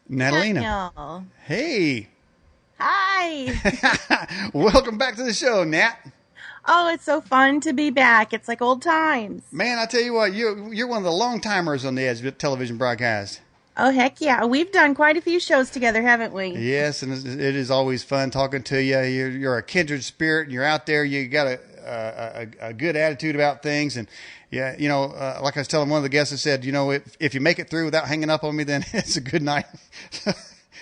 Natalina. Daniel. Hey. Hi. Welcome back to the show, Nat. Oh, it's so fun to be back. It's like old times. Man, I tell you what, you're one of the long timers on the Edge television broadcast. Oh, heck yeah. We've done quite a few shows together, haven't we? Yes, and it is always fun talking to you. You're a kindred spirit, and you're out there. You got a good attitude about things, and yeah, like I was telling one of the guests, I said, if you make it through without hanging up on me, then it's a good night.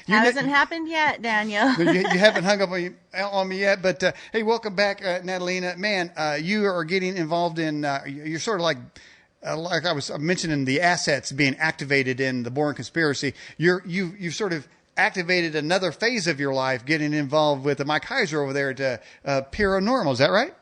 Hasn't happened yet, Daniel. you haven't hung up on me yet, but hey, welcome back, Natalina. Man, you are getting involved in. You're sort of like I was mentioning the assets being activated in the Bourne conspiracy. You've sort of activated another phase of your life, getting involved with Mike Heiser over there at Peeranormal. Is that right?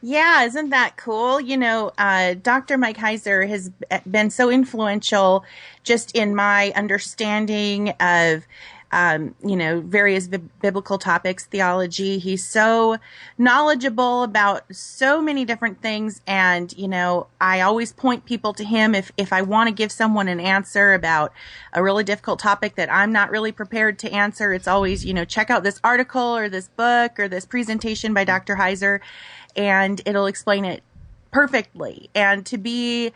Yeah, isn't that cool? Dr. Mike Heiser has been so influential just in my understanding of, various biblical topics, theology. He's so knowledgeable about so many different things. And, I always point people to him if I want to give someone an answer about a really difficult topic that I'm not really prepared to answer. It's always, check out this article or this book or this presentation by Dr. Heiser, and it'll explain it perfectly. And to be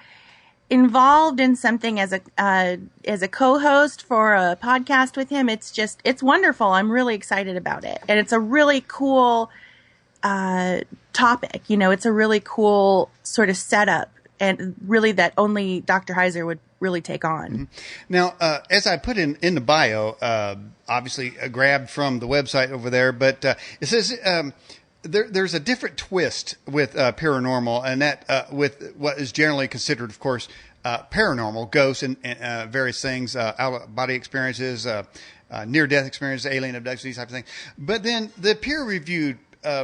involved in something as a co-host for a podcast with him, it's wonderful. I'm really excited about it. And it's a really cool topic. It's a really cool sort of setup, and really that only Dr. Heiser would really take on. Mm-hmm. Now, as I put in the bio, obviously grabbed from the website over there, but it says there's a different twist with paranormal, and that with what is generally considered, of course, paranormal, ghosts and various things, out-of-body experiences, near-death experiences, alien abductions, these types of things. But then the peer-reviewed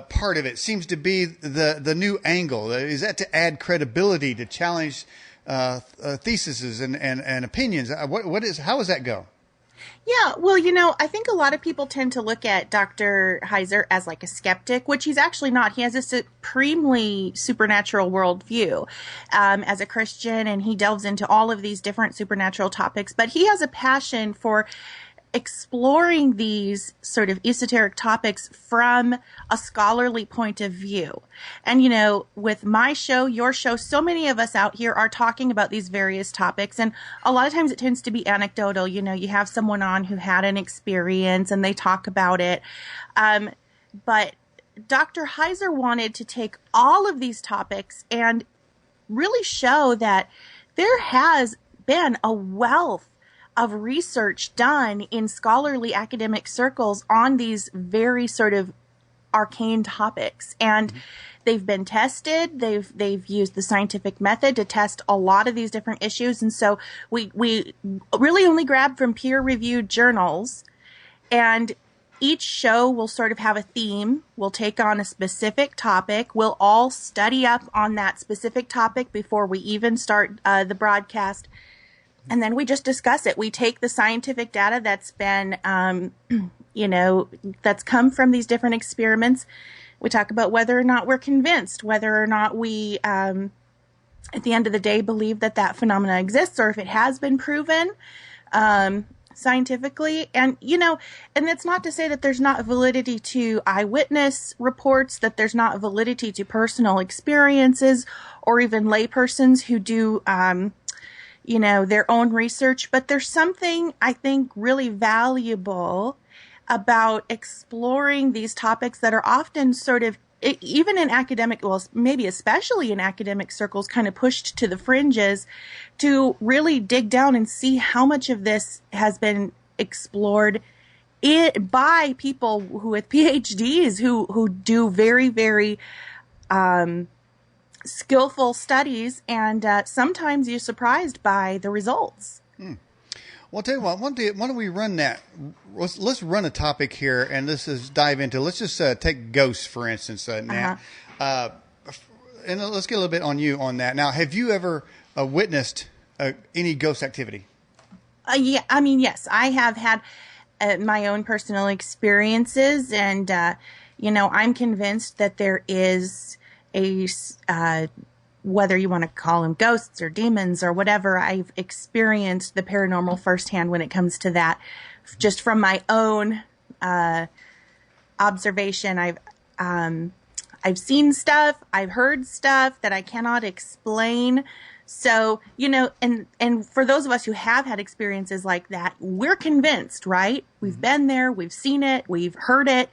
part of it seems to be the new angle. Is that to add credibility, to challenge theses and opinions? How does that go? Yeah, well, I think a lot of people tend to look at Dr. Heiser as like a skeptic, which he's actually not. He has a supremely supernatural worldview as a Christian, and he delves into all of these different supernatural topics. But he has a passion for exploring these sort of esoteric topics from a scholarly point of view. And, with my show, your show, so many of us out here are talking about these various topics. And a lot of times it tends to be anecdotal. You have someone on who had an experience and they talk about it. But Dr. Heiser wanted to take all of these topics and really show that there has been a wealth of research done in scholarly academic circles on these very sort of arcane topics. And they've been tested. They've used the scientific method to test a lot of these different issues. And so we really only grab from peer-reviewed journals, and each show will sort of have a theme. We'll take on a specific topic. We'll all study up on that specific topic before we even start the broadcast. And then we just discuss it. We take the scientific data that's been, that's come from these different experiments. We talk about whether or not we're convinced, whether or not we, at the end of the day, believe that phenomena exists, or if it has been proven scientifically. And, and it's not to say that there's not validity to eyewitness reports, that there's not validity to personal experiences, or even laypersons who do their own research. But there's something, I think, really valuable about exploring these topics that are often sort of, even in academic, well, maybe especially in academic circles, kind of pushed to the fringes, to really dig down and see how much of this has been explored by people who with PhDs who do very, very skillful studies, and sometimes you're surprised by the results. Well, I'll tell you what, why don't we run that? Let's run a topic here, and let's just dive into. Let's just take ghosts, for instance, Nat. And let's get a little bit on you on that. Now, have you ever witnessed any ghost activity? Yeah, I mean, yes, I have had my own personal experiences, and I'm convinced that there is whether you want to call them ghosts or demons or whatever, I've experienced the paranormal firsthand when it comes to that just from my own observation, I've seen stuff, I've heard stuff that I cannot explain. So, and for those of us who have had experiences like that, we're convinced, right? We've been there, we've seen it, we've heard it.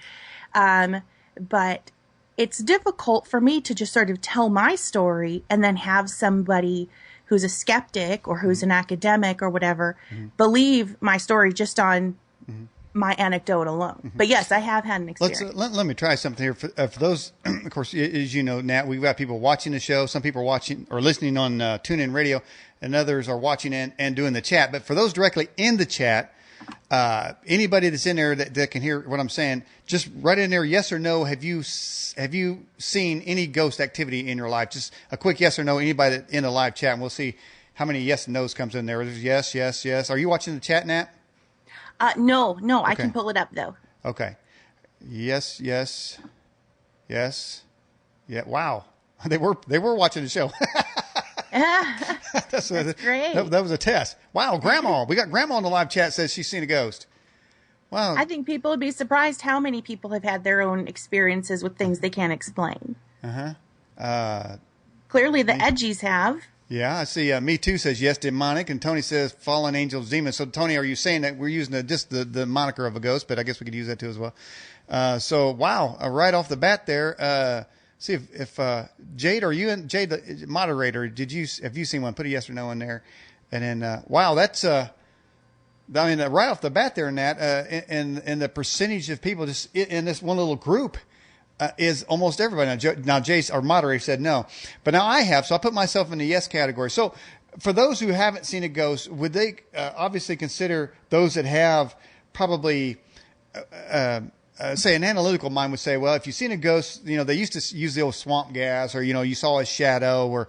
But it's difficult for me to just sort of tell my story and then have somebody who's a skeptic or who's an academic or whatever believe my story just on my anecdote alone. But yes, I have had an experience. Let me try something here. For those, of course, as you know, Nat, we've got people watching the show. Some people are watching or listening on TuneIn Radio, and others are watching and doing the chat. But for those directly in the chat, anybody that's in there that can hear what I'm saying, just write in there, yes or no. Have you seen any ghost activity in your life? Just a quick yes or no. Anybody in the live chat, and we'll see how many yes and no's comes in there. There's yes, yes, yes. Are you watching the chat, Nat? No, okay. I can pull it up though. Okay. Yes, yes, yes. Yeah. Wow. They were watching the show. That's great. That was a test. Wow, Grandma. We got Grandma on the live chat says she's seen a ghost. Wow. I think people would be surprised how many people have had their own experiences with things they can't explain. Clearly the edgies have. Yeah, I see. Me Too says yes, demonic, and Tony says fallen angels, demons. So, Tony, are you saying that we're using just the moniker of a ghost? But I guess we could use that too as well. So, wow, right off the bat there. See if Jade, are you in? Jade, the moderator, have you seen one? Put a yes or no in there, and then wow, that's right off the bat there, Nat, and the percentage of people just in this one little group. Is almost everybody. Now, Jace, our moderator, said no. But now I have, so I put myself in the yes category. So for those who haven't seen a ghost, would they obviously consider those that have probably, say, an analytical mind would say, well, if you've seen a ghost, they used to use the old swamp gas or, you saw a shadow or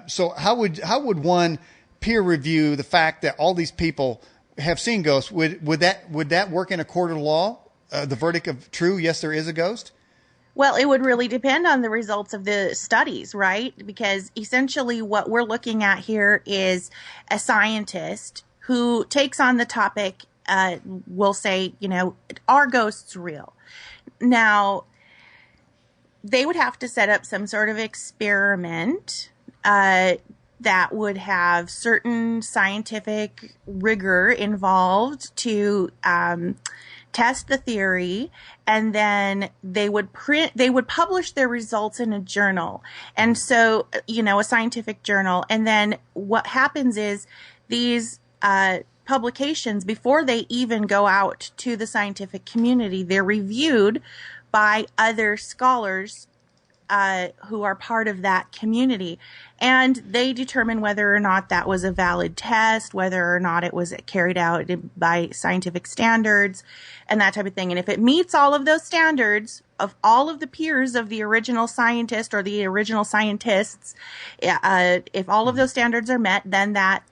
so how would one peer review the fact that all these people have seen ghosts? Would that work in a court of law? The verdict of true, yes, there is a ghost? Well, it would really depend on the results of the studies, right? Because essentially what we're looking at here is a scientist who takes on the topic, will say, are ghosts real? Now, they would have to set up some sort of experiment that would have certain scientific rigor involved to test the theory, and then they would publish their results in a journal. And so, a scientific journal. And then what happens is these publications, before they even go out to the scientific community, they're reviewed by other scholars who are part of that community. And they determine whether or not that was a valid test, whether or not it was carried out by scientific standards and that type of thing. And if it meets all of those standards of all of the peers of the original scientist or the original scientists, if all of those standards are met, then that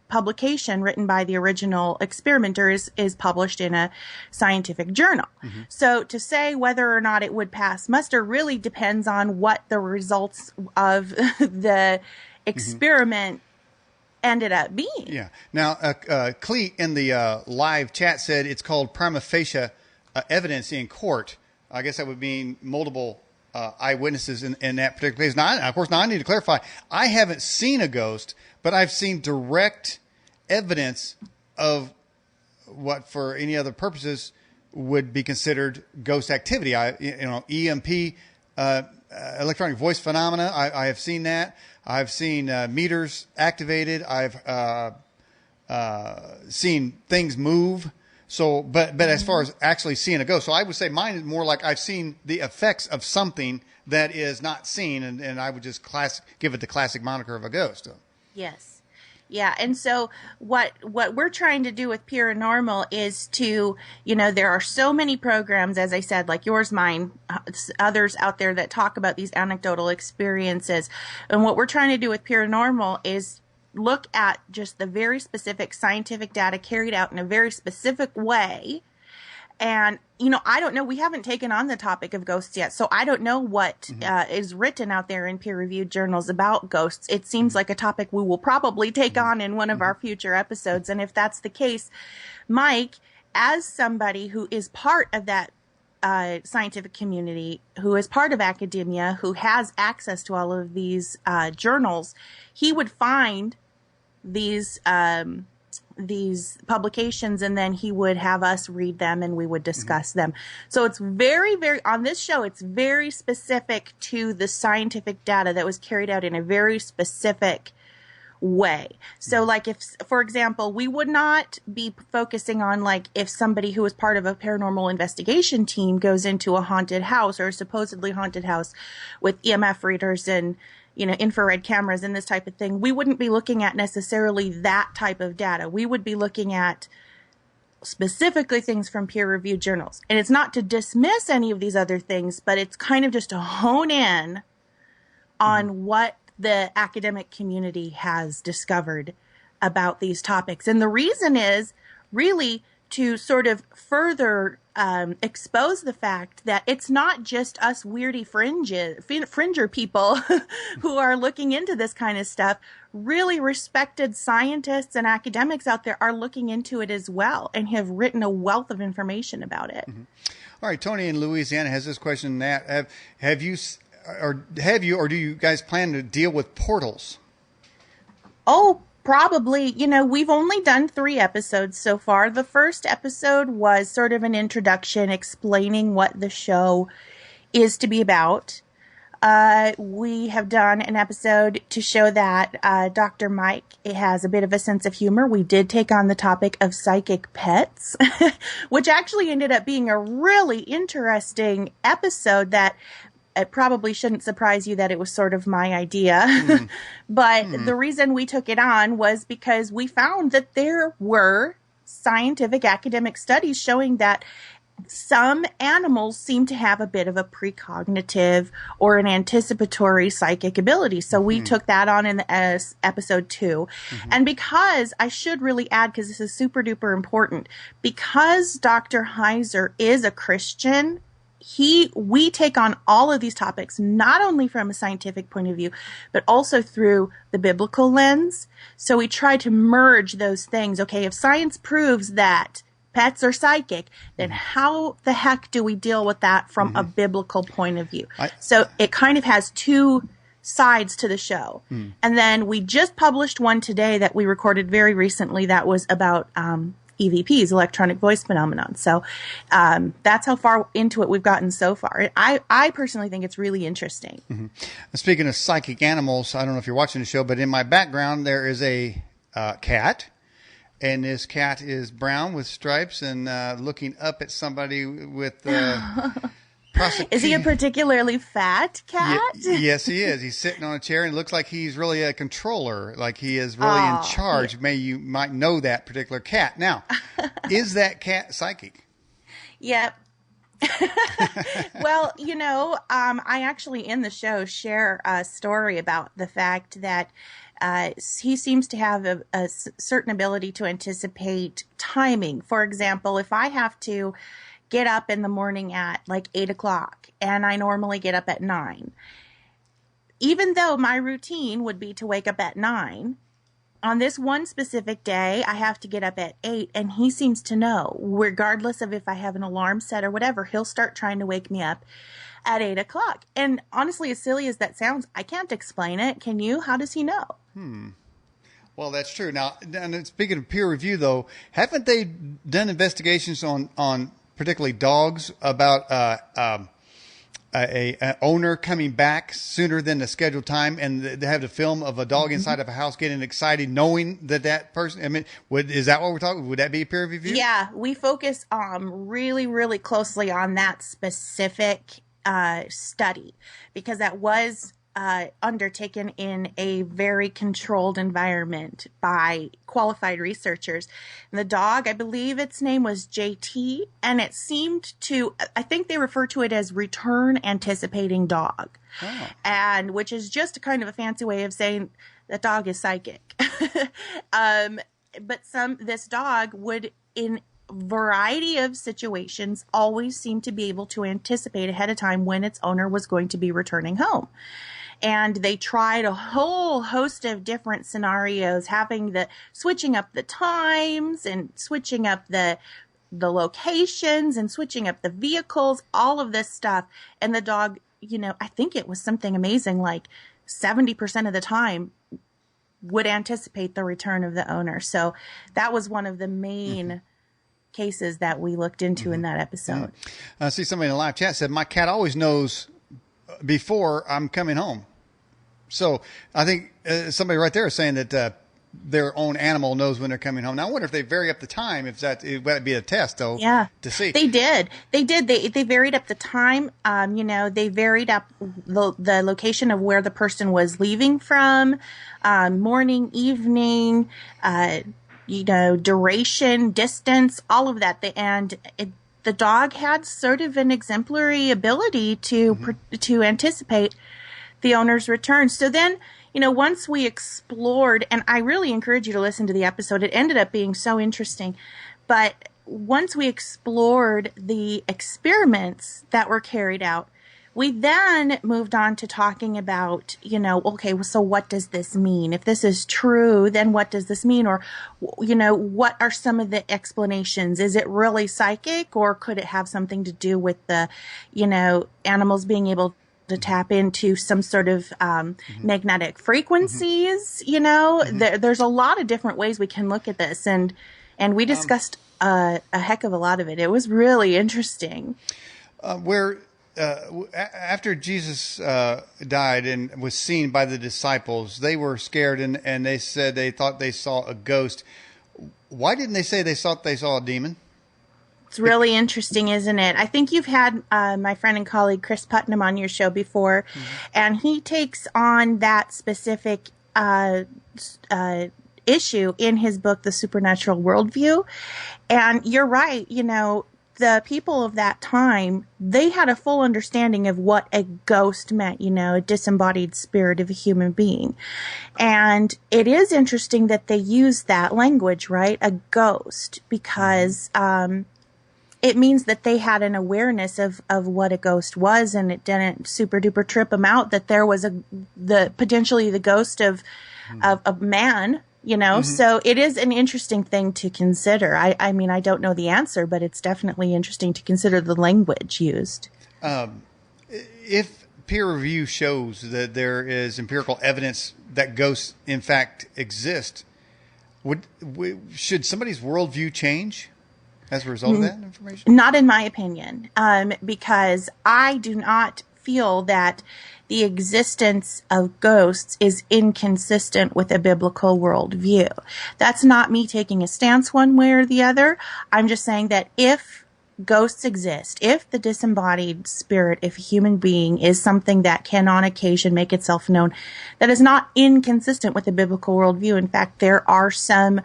publication written by the original experimenter is published in a scientific journal. So to say whether or not it would pass muster really depends on what the results of the experiment ended up being. Yeah. Now, Clee in the live chat said it's called prima facie evidence in court. I guess that would mean multiple eyewitnesses in that particular case. Now, of course, I need to clarify. I haven't seen a ghost, but I've seen direct evidence of what, for any other purposes, would be considered ghost activity. EMP, electronic voice phenomena. I have seen that. I've seen meters activated. I've seen things move. So, but as far as actually seeing a ghost, so I would say mine is more like I've seen the effects of something that is not seen, and I would just give it the classic moniker of a ghost. Yes. Yeah. And so what we're trying to do with Peeranormal is to, there are so many programs, as I said, like yours, mine, others out there that talk about these anecdotal experiences. And what we're trying to do with Peeranormal is look at just the very specific scientific data carried out in a very specific way and I don't know. We haven't taken on the topic of ghosts yet, so I don't know what is written out there in peer-reviewed journals about ghosts. It seems like a topic we will probably take on in one of our future episodes. And if that's the case, Mike, as somebody who is part of that scientific community, who is part of academia, who has access to all of these journals, he would find these publications, and then he would have us read them and we would discuss them. So it's very, very, on this show, it's very specific to the scientific data that was carried out in a very specific way. So like if, for example, we would not be focusing on like if somebody who is part of a paranormal investigation team goes into a haunted house or a supposedly haunted house with EMF readers and infrared cameras and this type of thing. We wouldn't be looking at necessarily that type of data. We would be looking at specifically things from peer-reviewed journals. And it's not to dismiss any of these other things, but it's kind of just to hone in on what the academic community has discovered about these topics. And the reason is really to sort of further expose the fact that it's not just us weirdy fringer people who are looking into this kind of stuff. Really respected scientists and academics out there are looking into it as well and have written a wealth of information about it. All right, Tony in Louisiana has this question. Have you or do you guys plan to deal with portals? Oh, probably. We've only done 3 episodes so far. The first episode was sort of an introduction explaining what the show is to be about. We have done an episode to show that Dr. Mike has a bit of a sense of humor. We did take on the topic of psychic pets, which actually ended up being a really interesting episode that it probably shouldn't surprise you that it was sort of my idea. But the reason we took it on was because we found that there were scientific academic studies showing that some animals seem to have a bit of a precognitive or an anticipatory psychic ability. So we took that on in episode 2. And because I should really add, because this is super duper important, because Dr. Heiser is a Christian, we take on all of these topics, not only from a scientific point of view, but also through the biblical lens. So we try to merge those things. Okay, if science proves that pets are psychic, then how the heck do we deal with that from a biblical point of view? So it kind of has 2 sides to the show. And then we just published one today that we recorded very recently that was about EVPs, electronic voice phenomenon. So that's how far into it we've gotten so far. I personally think it's really interesting. Speaking of psychic animals, I don't know if you're watching the show, but in my background there is a cat. And this cat is brown with stripes and looking up at somebody with Is he a particularly fat cat? Yes, he is. He's sitting on a chair and it looks like he's really a controller, like he is really in charge. Yeah. You might know that particular cat. Now, is that cat psychic? Yep. Well, I actually in the show share a story about the fact that he seems to have a certain ability to anticipate timing. For example, if I have to get up in the morning at like 8 o'clock and I normally get up at 9, even though my routine would be to wake up at 9, on this one specific day, I have to get up at 8, and he seems to know, regardless of if I have an alarm set or whatever, he'll start trying to wake me up at 8 o'clock. And honestly, as silly as that sounds, I can't explain it. Can you? How does he know? Well, that's true. Now, and speaking of peer review, though, haven't they done investigations on particularly dogs about a owner coming back sooner than the scheduled time, and they have the film of a dog inside of a house getting excited, knowing that person. I mean, is that what we're talking? Would that be a peer review? Yeah, we focus really, really closely on that specific study because that was undertaken in a very controlled environment by qualified researchers. And the dog, I believe its name was JT, and it seemed to, I think they refer to it as return anticipating dog. And which is just a kind of a fancy way of saying that dog is psychic. But this dog would variety of situations always seemed to be able to anticipate ahead of time when its owner was going to be returning home. And they tried a whole host of different scenarios, switching up the times and switching up the locations and switching up the vehicles, all of this stuff. And the dog, I think it was something amazing, like 70% of the time would anticipate the return of the owner. So that was one of the main cases that we looked into in that episode. I see somebody in the live chat said, my cat always knows before I'm coming home. So I think somebody right there is saying that their own animal knows when they're coming home. Now I wonder if they vary up the time, if it would be a test though. Yeah, to see. They did. They varied up the time. They varied up the location of where the person was leaving from, morning, evening, duration, distance, all of that. The dog had sort of an exemplary ability to anticipate the owner's return. So then, once we explored, and I really encourage you to listen to the episode, it ended up being so interesting. But once we explored the experiments that were carried out, we then moved on to talking about, okay, so what does this mean? If this is true, then what does this mean? Or, what are some of the explanations? Is it really psychic, or could it have something to do with the, animals being able to tap into some sort of magnetic frequencies? There's a lot of different ways we can look at this, and we discussed a heck of a lot of it. It was really interesting. After Jesus died and was seen by the disciples, they were scared and they said they thought they saw a ghost. Why didn't they say they thought they saw a demon? It's really interesting, isn't it? I think you've had my friend and colleague Chris Putnam on your show before, and he takes on that specific issue in his book, The Supernatural Worldview. And you're right, the people of that time, they had a full understanding of what a ghost meant, a disembodied spirit of a human being. And it is interesting that they use that language, right? A ghost, because it means that they had an awareness of what a ghost was, and it didn't super duper trip them out that there was potentially the ghost of a man, So it is an interesting thing to consider. I mean, I don't know the answer, but it's definitely interesting to consider the language used. If peer review shows that there is empirical evidence that ghosts in fact exist, should somebody's worldview change as a result of that information? Not in my opinion, because I do not feel that the existence of ghosts is inconsistent with a biblical worldview. That's not me taking a stance one way or the other. I'm just saying that if ghosts exist, if the disembodied spirit of a human being is something that can on occasion make itself known, that is not inconsistent with a biblical worldview. In fact, there are some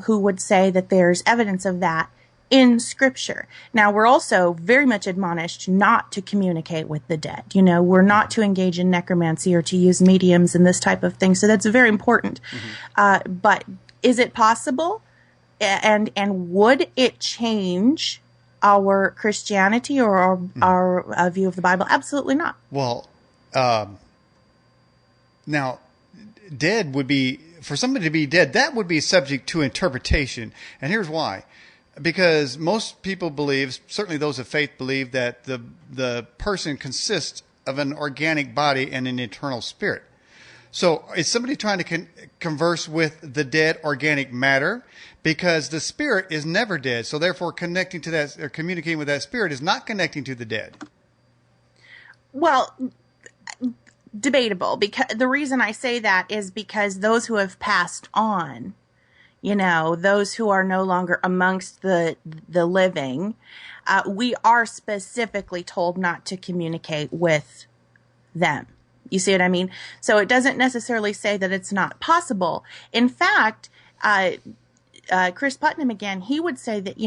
who would say that there's evidence of that in Scripture. Now, we're also very much admonished not to communicate with the dead. We're not to engage in necromancy or to use mediums and this type of thing. So that's very important. But is it possible? And would it change our Christianity or our view of the Bible? Absolutely not. Well, now, dead would be, for somebody to be dead, that would be subject to interpretation. And here's why. Because most people believe, certainly those of faith believe, that the person consists of an organic body and an eternal spirit. So is somebody trying to converse with the dead organic matter? Because the spirit is never dead. So therefore connecting to that or communicating with that spirit is not connecting to the dead. Well, debatable. Because the reason I say that is because those who have passed on, those who are no longer amongst the living, we are specifically told not to communicate with them. You see what I mean? So it doesn't necessarily say that it's not possible. In fact, Chris Putnam, again, he would say that,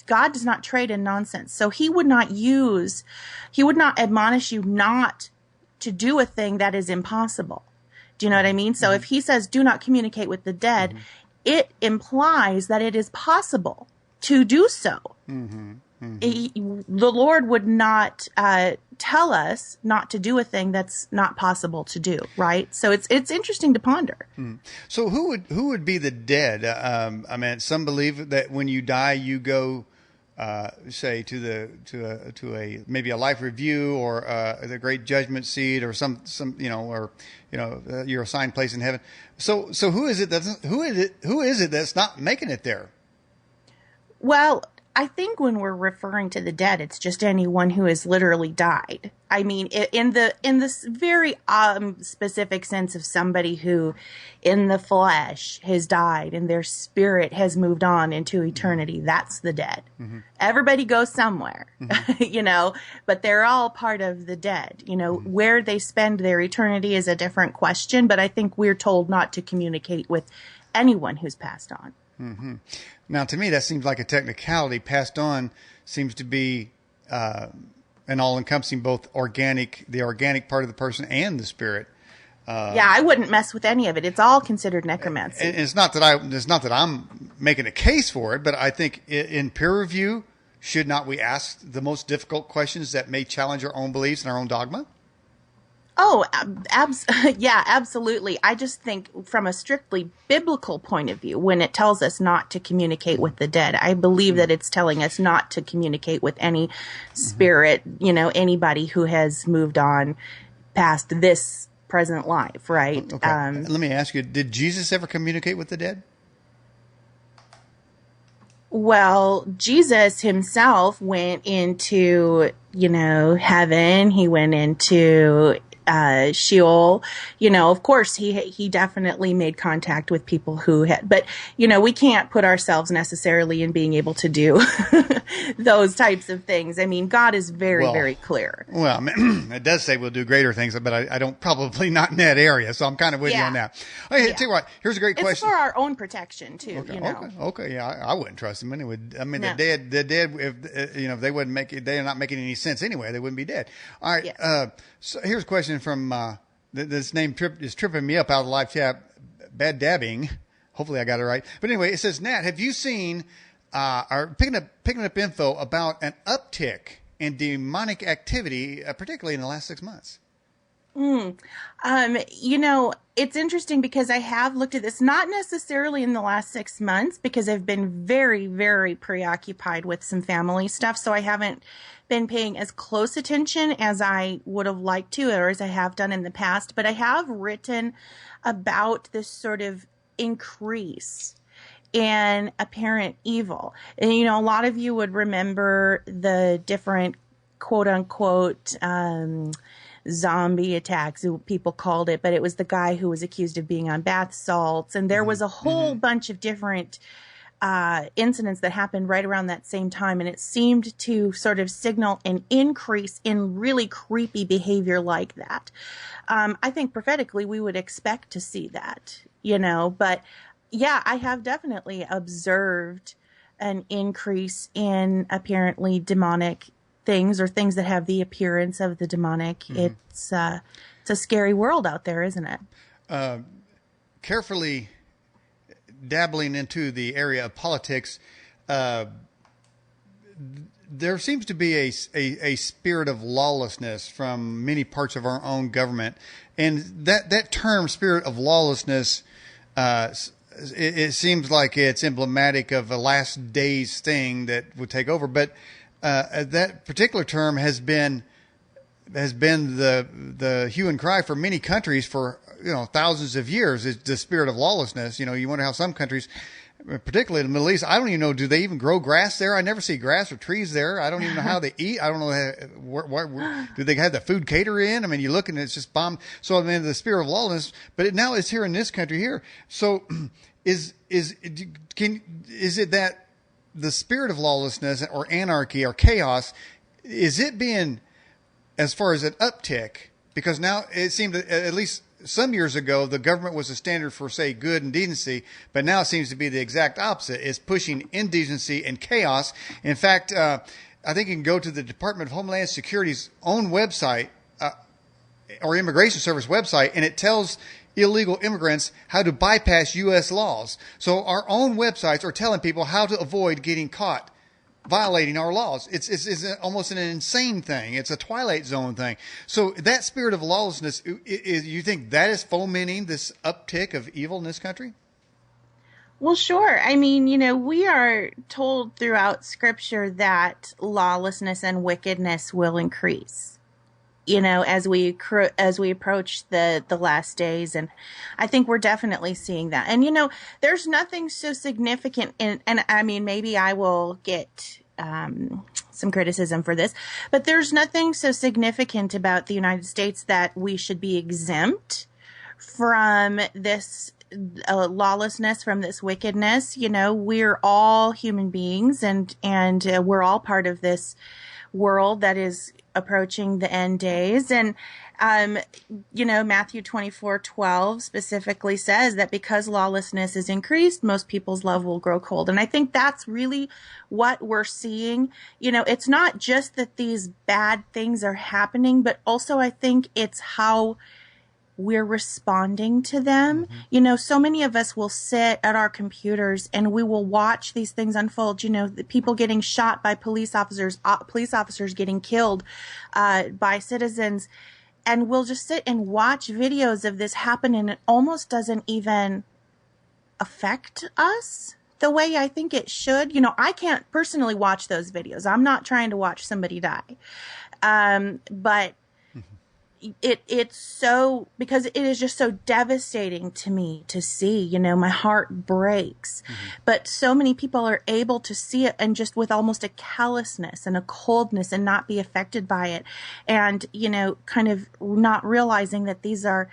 God does not trade in nonsense. So he would not admonish you not to do a thing that is impossible. Do you know what I mean? So if he says, do not communicate with the dead, it implies that it is possible to do so. The Lord would not tell us not to do a thing that's not possible to do, right? So it's interesting to ponder. So who would be the dead? I mean, some believe that when you die, you go, say, to a maybe a life review or the great judgment seat or some your assigned place in heaven. So who is it that's not making it there? Well, I think when we're referring to the dead, it's just anyone who has literally died. I mean, in this very specific sense of somebody who, in the flesh, has died and their spirit has moved on into eternity. That's the dead. Everybody goes somewhere, but they're all part of the dead. Where they spend their eternity is a different question, but I think we're told not to communicate with anyone who's passed on. Now, to me, that seems like a technicality. Passed on seems to be an all-encompassing, both the organic part of the person and the spirit. I wouldn't mess with any of it. It's all considered necromancy. And it's not that I'm making a case for it, but I think in peer review, should not we ask the most difficult questions that may challenge our own beliefs and our own dogma? Oh, absolutely. I just think from a strictly biblical point of view, when it tells us not to communicate with the dead, I believe that it's telling us not to communicate with any spirit, anybody who has moved on past this present life, right? Okay. Let me ask you, did Jesus ever communicate with the dead? Well, Jesus himself went into, heaven. He went into Sheol. Of course, he definitely made contact with people who had, but we can't put ourselves necessarily in being able to do those types of things. I mean, God is very clear. Well, it does say we'll do greater things, but I don't, probably not in that area. So I'm kind of with you on that. Hey, tell you what, here's a great question. It's for our own protection too. Okay. Yeah, I wouldn't trust them anyway. I mean, no. the dead, if they wouldn't they're not making any sense anyway. They wouldn't be dead. All right. Yes. So here's a question from this name is tripping me up out of the live chat. Bad dabbing. Hopefully I got it right. But anyway, it says, Nat, have you seen or picking up info about an uptick in demonic activity, particularly in the last 6 months? It's interesting because I have looked at this, not necessarily in the last 6 months, because I've been very, very preoccupied with some family stuff. So I haven't been paying as close attention as I would have liked to, or as I have done in the past. But I have written about this sort of increase in apparent evil. And, a lot of you would remember the different quote unquote, zombie attacks, people called it, but it was the guy who was accused of being on bath salts. And there was a whole bunch of different incidents that happened right around that same time. And it seemed to sort of signal an increase in really creepy behavior like that. I think prophetically we would expect to see that, but yeah, I have definitely observed an increase in apparently demonic things, or things that have the appearance of the demonic. It's a scary world out there, isn't it? Carefully dabbling into the area of politics, there seems to be a spirit of lawlessness from many parts of our own government, and that term, spirit of lawlessness, it seems like it's emblematic of a last days thing that would take over, but that particular term has been the hue and cry for many countries for thousands of years. Is the spirit of lawlessness. You wonder how some countries, particularly in the Middle East, I don't even know, do they even grow grass there? I never see grass or trees there. I don't even know how they eat. I don't know where do they have the food cater in? I mean, you look and it's just bomb. So I mean, the spirit of lawlessness, but now it's here in this country here. So is it that the spirit of lawlessness or anarchy or chaos, is it being, as far as an uptick? Because now it seemed that at least some years ago, the government was a standard for, say, good and decency, but now it seems to be the exact opposite. It's pushing indecency and chaos. In fact, I think you can go to the Department of Homeland Security's own website or Immigration Service website, and it tells illegal immigrants how to bypass U.S. laws. So our own websites are telling people how to avoid getting caught violating our laws. It's almost an insane thing. It's a Twilight Zone thing. So that spirit of lawlessness, you think that is fomenting this uptick of evil in this country? Well, sure. I mean, we are told throughout Scripture that lawlessness and wickedness will increase, as we approach the last days. And I think we're definitely seeing that. And, there's nothing so significant and I mean, maybe I will get some criticism for this, but there's nothing so significant about the United States that we should be exempt from this lawlessness, from this wickedness. We're all human beings, and we're all part of this world that is approaching the end days. And Matthew 24:12 specifically says that because lawlessness is increased, most people's love will grow cold. And I think that's really what we're seeing. It's not just that these bad things are happening, but also I think it's how we're responding to them. So many of us will sit at our computers and we will watch these things unfold. The people getting shot by police officers getting killed by citizens. And we'll just sit and watch videos of this happen, and it almost doesn't even affect us the way I think it should. I can't personally watch those videos. I'm not trying to watch somebody die. But it's so, because it is just so devastating to me to see, my heart breaks. But so many people are able to see it and just with almost a callousness and a coldness and not be affected by it. And, kind of not realizing that these are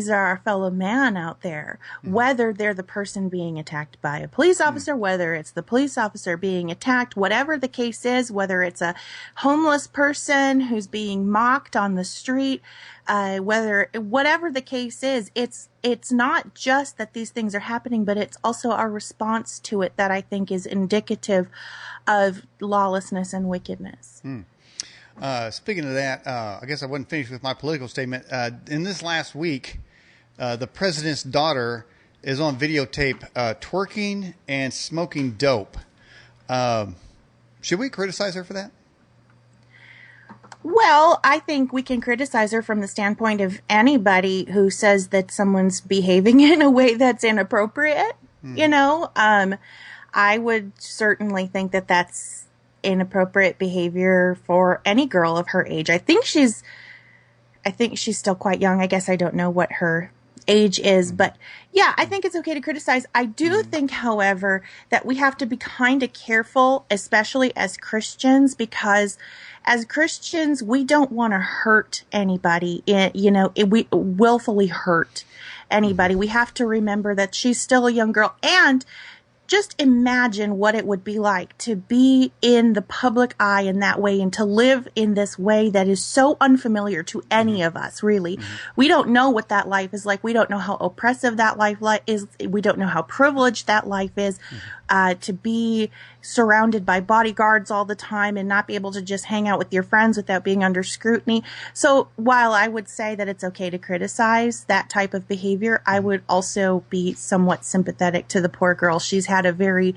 our fellow man out there, whether they're the person being attacked by a police officer, whether it's the police officer being attacked, whatever the case is, whether it's a homeless person who's being mocked on the street, whatever the case is, it's not just that these things are happening, but it's also our response to it that I think is indicative of lawlessness and wickedness. Speaking of that, I guess I wasn't finished with my political statement. In this last week, the president's daughter is on videotape twerking and smoking dope. Should we criticize her for that? Well, I think we can criticize her from the standpoint of anybody who says that someone's behaving in a way that's inappropriate. I would certainly think that that's inappropriate behavior for any girl of her age. I think she's still quite young. I guess I don't know what her age is, but yeah, I think it's okay to criticize. I do think, however, that we have to be kind of careful, especially as Christians, because as Christians, we don't want to hurt anybody. We willfully hurt anybody. We have to remember that she's still a young girl, and just imagine what it would be like to be in the public eye in that way and to live in this way that is so unfamiliar to any of us, really. We don't know what that life is like. We don't know how oppressive that life is. We don't know how privileged that life is. To be surrounded by bodyguards all the time and not be able to just hang out with your friends without being under scrutiny. So while I would say that it's okay to criticize that type of behavior, I would also be somewhat sympathetic to the poor girl. She's had a very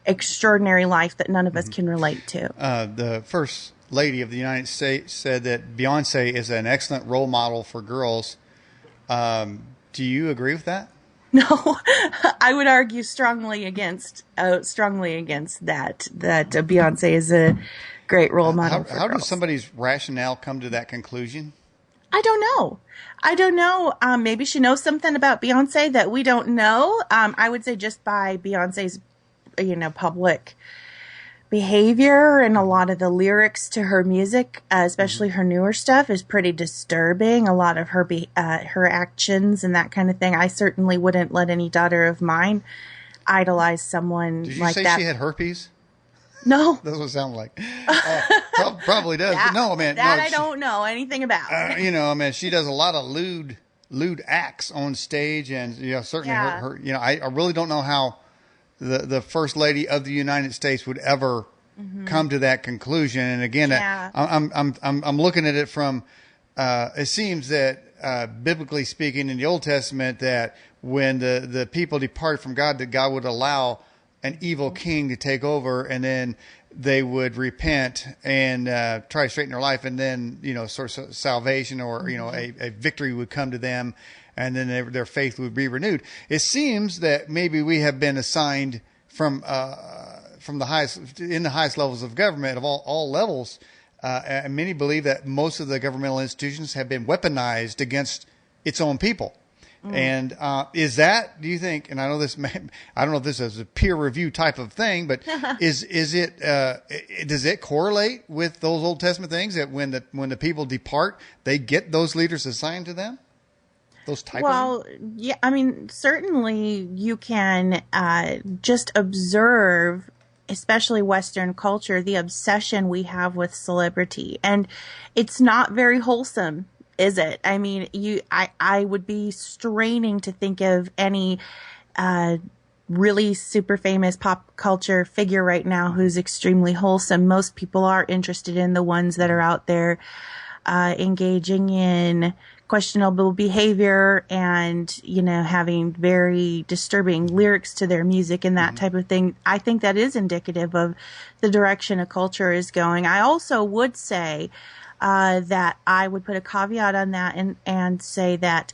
extraordinary life that none of us can relate to. The First Lady of the United States said that Beyonce is an excellent role model for girls. Do you agree with that? No, I would argue strongly against that Beyonce is a great role model for How girls. does somebody's rationale come to that conclusion? I don't know. Maybe she knows something about Beyonce that we don't know. I would say just by Beyonce's, public behavior and a lot of the lyrics to her music, especially her newer stuff, is pretty disturbing. A lot of her her actions and that kind of thing. I certainly wouldn't let any daughter of mine idolize someone like that. Did you say she had herpes? No. That's what it sounded like. Probably does. But no, man. I don't know anything about. She does a lot of lewd acts on stage, and certainly her. I really don't know how the First Lady of the United States would ever come to that conclusion. And again, I'm looking at it from. It seems that biblically speaking, in the Old Testament, that when the people departed from God, that God would allow an evil king to take over, and then they would repent and try to straighten their life, and then sort of salvation or a victory would come to them, and then their faith would be renewed. It seems that maybe we have been assigned from the highest levels of government of all levels. And many believe that most of the governmental institutions have been weaponized against its own people. And is that, do you think, and I know this, I don't know if this is a peer review type of thing, but is it, does it correlate with those Old Testament things that when the people depart, they get those leaders assigned to them? Those type of things? Yeah, I mean, certainly you can just observe, especially Western culture, the obsession we have with celebrity. And it's not very wholesome, is it? I mean, I would be straining to think of any really super famous pop culture figure right now who's extremely wholesome. Most people are interested in the ones that are out there engaging in questionable behavior and, having very disturbing lyrics to their music and that type of thing. I think that is indicative of the direction a culture is going. I also would say that I would put a caveat on that and say that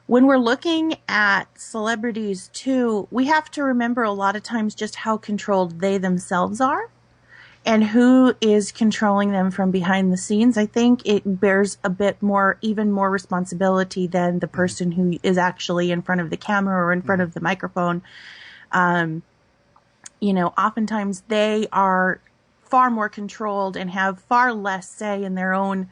when we're looking at celebrities too, we have to remember a lot of times just how controlled they themselves are and who is controlling them from behind the scenes. I think it bears even more responsibility than the person who is actually in front of the camera or in front of the microphone. Oftentimes they are far more controlled and have far less say in their own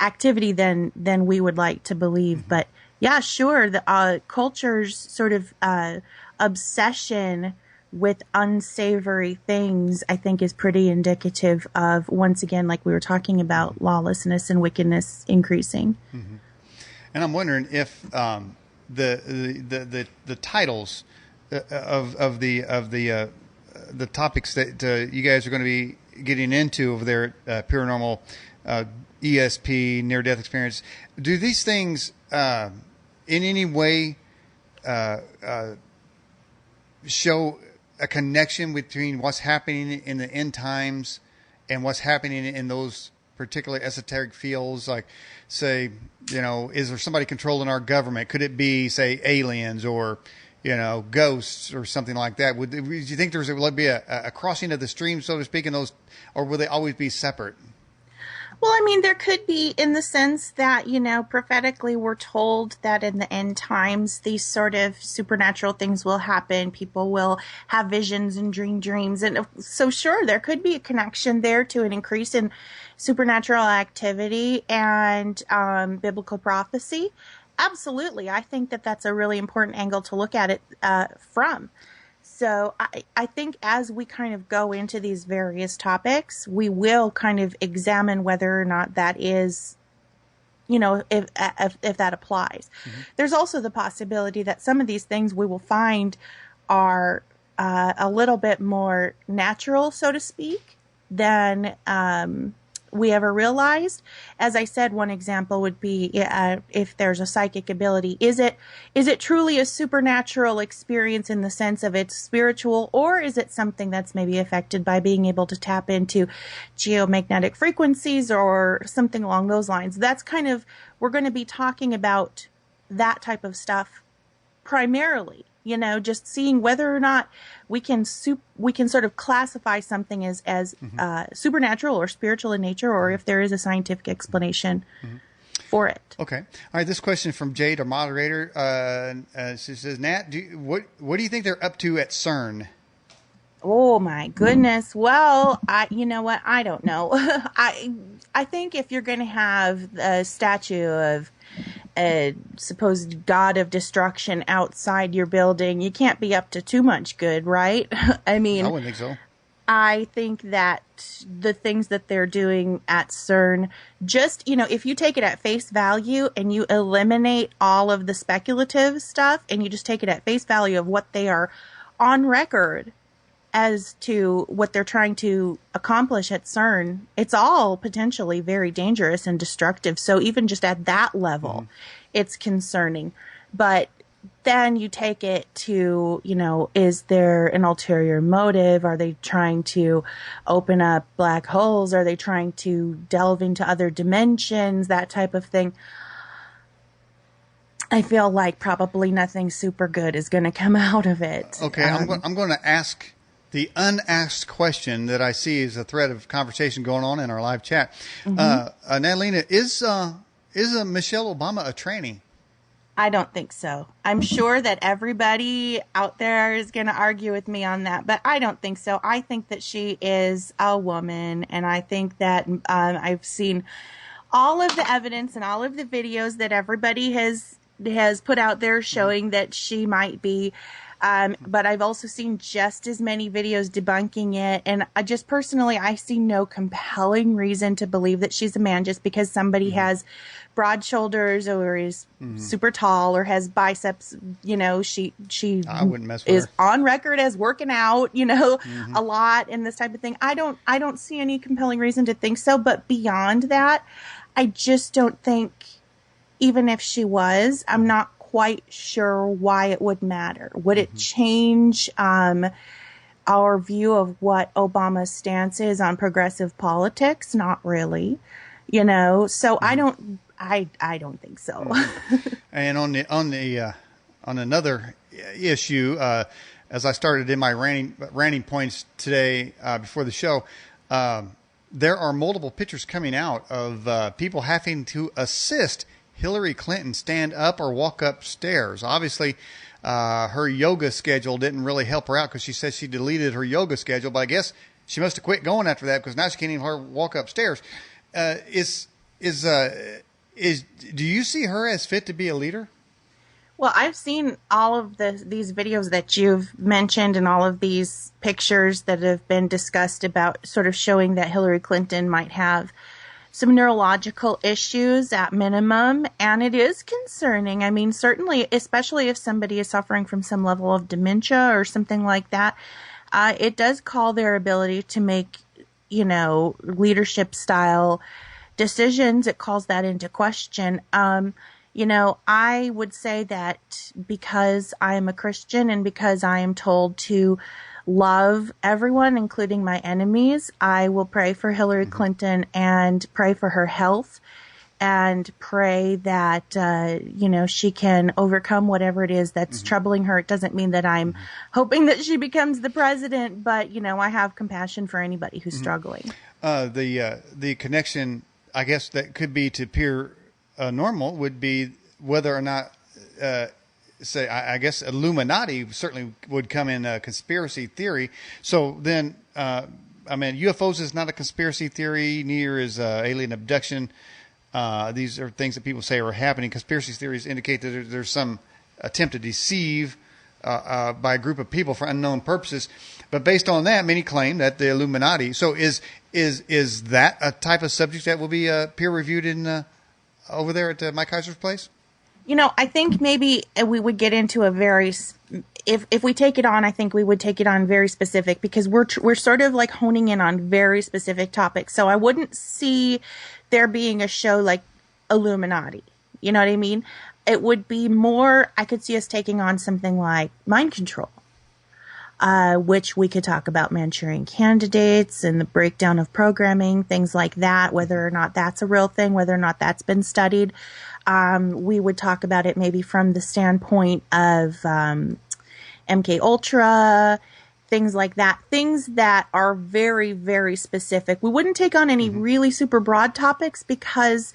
activity than we would like to believe. But yeah, sure, the culture's sort of obsession with unsavory things, I think, is pretty indicative of, once again, like we were talking about, lawlessness and wickedness increasing. Mm-hmm. And I'm wondering if the titles of the topics that you guys are going to be getting into over there at Peeranormal, ESP, near-death experience, do these things in any way show a connection between what's happening in the end times and what's happening in those particular esoteric fields? Like, say, is there somebody controlling our government? Could it be, say, aliens or ghosts or something like that? Do you think will be a crossing of the stream, so to speak, in those, or will they always be separate? Well, I mean, there could be, in the sense that, prophetically we're told that in the end times, these sort of supernatural things will happen. People will have visions and dreams. And so sure, there could be a connection there to an increase in supernatural activity and biblical prophecy. Absolutely. I think that that's a really important angle to look at it from. So I think as we kind of go into these various topics, we will kind of examine whether or not that is, if that applies. Mm-hmm. There's also the possibility that some of these things we will find are a little bit more natural, so to speak, than we ever realized. As I said, one example would be if there's a psychic ability. Is it truly a supernatural experience in the sense of it's spiritual, or is it something that's maybe affected by being able to tap into geomagnetic frequencies or something along those lines? That's kind of, we're going to be talking about that type of stuff primarily. Just seeing whether or not we can sort of classify something as supernatural or spiritual in nature, or if there is a scientific explanation for it. Okay. All right. This question from Jade, our moderator. She says, Nat, what do you think they're up to at CERN? Oh my goodness. Well, you know what? I don't know. I think if you're going to have a statue of a supposed god of destruction outside your building, you can't be up to too much good, right? I mean, I wouldn't think so. I think that the things that they're doing at CERN, just, if you take it at face value and you eliminate all of the speculative stuff and you just take it at face value of what they are on record as to what they're trying to accomplish at CERN, it's all potentially very dangerous and destructive. So even just at that level, it's concerning. But then you take it to, is there an ulterior motive? Are they trying to open up black holes? Are they trying to delve into other dimensions? That type of thing. I feel like probably nothing super good is going to come out of it. Okay, I'm going to ask the unasked question that I see is a thread of conversation going on in our live chat. Natalina, is Michelle Obama a tranny? I don't think so. I'm sure that everybody out there is going to argue with me on that, but I don't think so. I think that she is a woman, and I think that I've seen all of the evidence and all of the videos that everybody has put out there showing that she might be. But I've also seen just as many videos debunking it. And I just personally, I see no compelling reason to believe that she's a man just because somebody has broad shoulders or is super tall or has biceps. She I wouldn't mess with is her. On record as working out, a lot and this type of thing. I don't see any compelling reason to think so. But beyond that, I just don't think, even if she was, I'm not quite sure why it would matter. Would it change our view of what Obama's stance is on progressive politics? Not really, So I don't think so. And on another issue, as I started in my ranting points today before the show, there are multiple pictures coming out of people having to assist Hillary Clinton stand up or walk up stairs. Obviously, her yoga schedule didn't really help her out because she said she deleted her yoga schedule, but I guess she must have quit going after that because now she can't even walk upstairs. Do you see her as fit to be a leader? Well, I've seen all of these videos that you've mentioned and all of these pictures that have been discussed about sort of showing that Hillary Clinton might have some neurological issues at minimum, and it is concerning. I mean, certainly, especially if somebody is suffering from some level of dementia or something like that, it does call their ability to make, leadership style decisions. It calls that into question. I would say that because I am a Christian and because I am told to love everyone, including my enemies, I will pray for Hillary Clinton and pray for her health and pray that, she can overcome whatever it is that's troubling her. It doesn't mean that I'm hoping that she becomes the president, but, I have compassion for anybody who's struggling. The connection, I guess, that could be to Peeranormal would be whether or not, I guess Illuminati certainly would come in a conspiracy theory. So then, UFOs is not a conspiracy theory, neither is alien abduction. These are things that people say are happening. Conspiracy theories indicate that there's some attempt to deceive by a group of people for unknown purposes. But based on that, many claim that the Illuminati. So is that a type of subject that will be peer reviewed in over there at Mike Kaiser's place? I think maybe we would get into a very, if we take it on, I think we would take it on very specific because we're sort of like honing in on very specific topics. So I wouldn't see there being a show like Illuminati. You know what I mean? It would be more, I could see us taking on something like mind control, which we could talk about Manchurian candidates and the breakdown of programming, things like that, whether or not that's a real thing, whether or not that's been studied. We would talk about it maybe from the standpoint of MK Ultra, things like that, things that are very, very specific. We wouldn't take on any really super broad topics because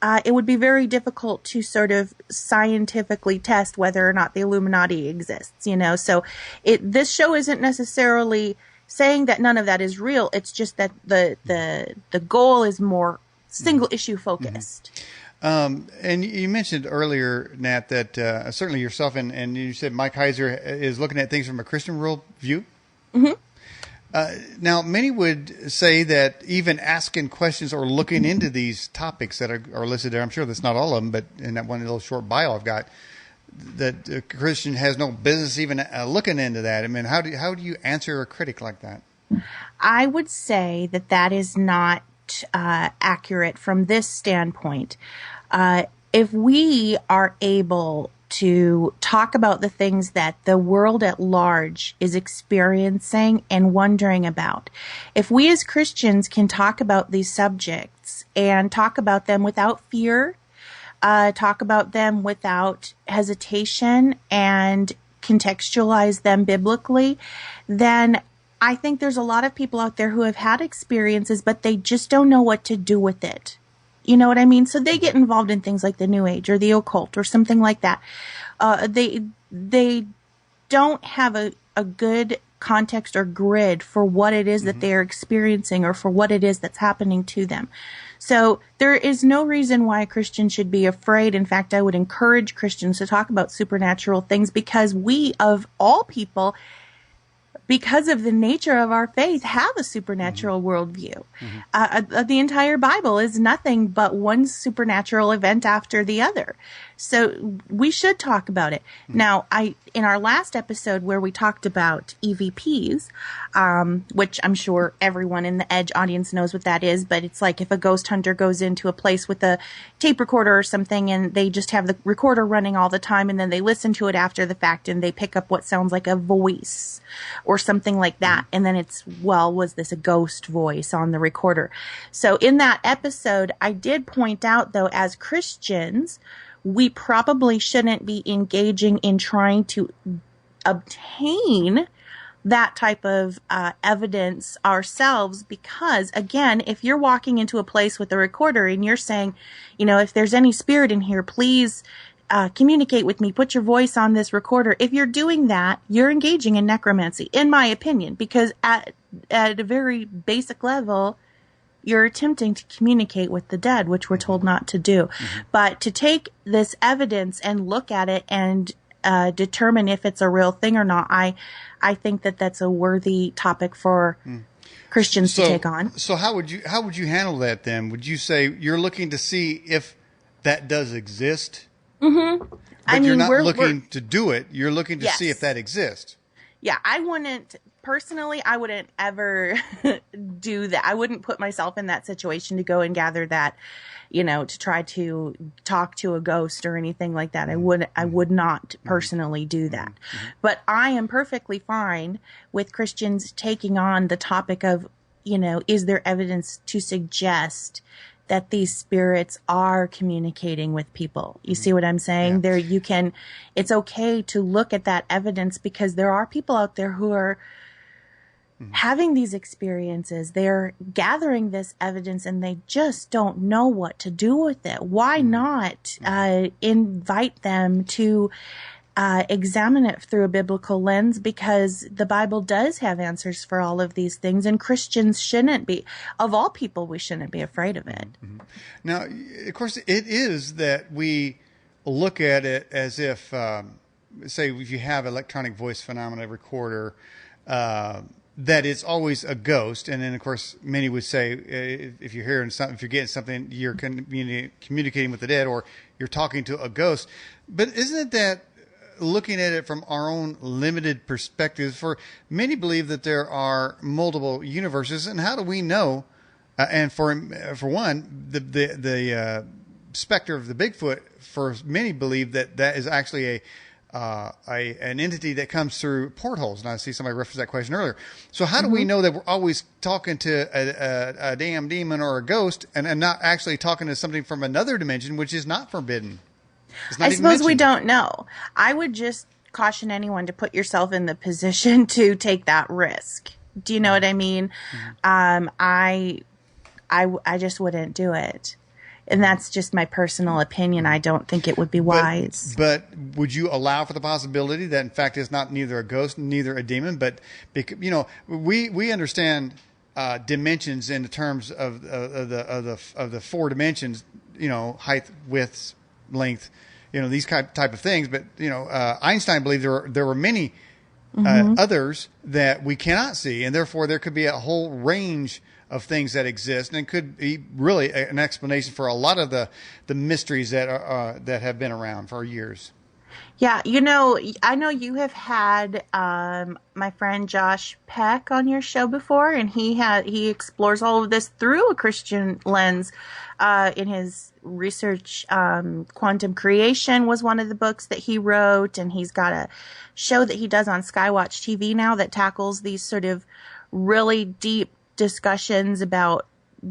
it would be very difficult to sort of scientifically test whether or not the Illuminati exists, So this show isn't necessarily saying that none of that is real. It's just that the goal is more single issue focused. And you mentioned earlier, Nat, that certainly yourself and you said Mike Kaiser is looking at things from a Christian worldview. Now, many would say that even asking questions or looking into these topics that are listed there, I'm sure that's not all of them, but in that one little short bio I've got, that a Christian has no business even looking into that. I mean, how do you answer a critic like that? I would say that is not accurate from this standpoint. If we are able to talk about the things that the world at large is experiencing and wondering about, if we as Christians can talk about these subjects and talk about them without fear, talk about them without hesitation, and contextualize them biblically, then I think there's a lot of people out there who have had experiences, but they just don't know what to do with it. You know what I mean? So they get involved in things like the New Age or the occult or something like that. They don't have a good context or grid for what it is that they're experiencing or for what it is that's happening to them. So there is no reason why a Christian should be afraid. In fact, I would encourage Christians to talk about supernatural things, because we, of all people, because of the nature of our faith, have a supernatural worldview. The entire Bible is nothing but one supernatural event after the other. So we should talk about it. Now, in our last episode where we talked about EVPs, which I'm sure everyone in the Edge audience knows what that is, but it's like if a ghost hunter goes into a place with a tape recorder or something and they just have the recorder running all the time, and then they listen to it after the fact and they pick up what sounds like a voice or something like that. And then it's, well, was this a ghost voice on the recorder? So in that episode, I did point out, though, as Christians, we probably shouldn't be engaging in trying to obtain that type of evidence ourselves, because, again, if you're walking into a place with a recorder and you're saying, you know, if there's any spirit in here, please communicate with me, put your voice on this recorder. If you're doing that, you're engaging in necromancy, in my opinion, because at a very basic level, you're attempting to communicate with the dead, which we're told not to do. But to take this evidence and look at it and determine if it's a real thing or not, I think that's a worthy topic for Christians to take on. So how would you handle that then? Would you say you're looking to see if that does exist? But you're not looking to do it. You're looking to see if that exists. Yeah, I wouldn't ever do that. I wouldn't put myself in that situation to go and gather that, you know, to try to talk to a ghost or anything like that. I would not personally do that. But I am perfectly fine with Christians taking on the topic of, you know, is there evidence to suggest that these spirits are communicating with people? You see what I'm saying? Yeah. It's okay to look at that evidence, because there are people out there who are having these experiences. They're gathering this evidence and they just don't know what to do with it. Why not invite them to examine it through a biblical lens, because the Bible does have answers for all of these things, and Christians shouldn't be, of all people, we shouldn't be afraid of it. Now, of course, it is that we look at it as if, say, if you have electronic voice phenomena recorder, that it's always a ghost. And then, of course, many would say, if you're hearing something, if you're getting something, you're communicating with the dead, or you're talking to a ghost. But isn't it that, looking at it from our own limited perspectives, for many believe that there are multiple universes, and how do we know? And for one, the specter of the Bigfoot, for many believe that is actually an entity that comes through portholes. And I see somebody referenced that question earlier. So how do we know that we're always talking to a damn demon or a ghost, and not actually talking to something from another dimension, which is not forbidden? I suppose we don't know. I would just caution anyone to put yourself in the position to take that risk. Do you know what I mean? I just wouldn't do it. And that's just my personal opinion. I don't think it would be wise. But would you allow for the possibility that, in fact, it's not neither a ghost, neither a demon, but, you know, we understand dimensions in the terms of the four dimensions, you know, height, width, length, you know, these type of things. But, you know, Einstein believed there were many others that we cannot see, and therefore there could be a whole range of things that exist, and it could be really an explanation for a lot of the mysteries that have been around for years. Yeah, I know you have had my friend Josh Peck on your show before, and he explores all of this through a Christian lens in his research. Quantum Creation was one of the books that he wrote, and he's got a show that he does on Skywatch TV now that tackles these sort of really deep discussions about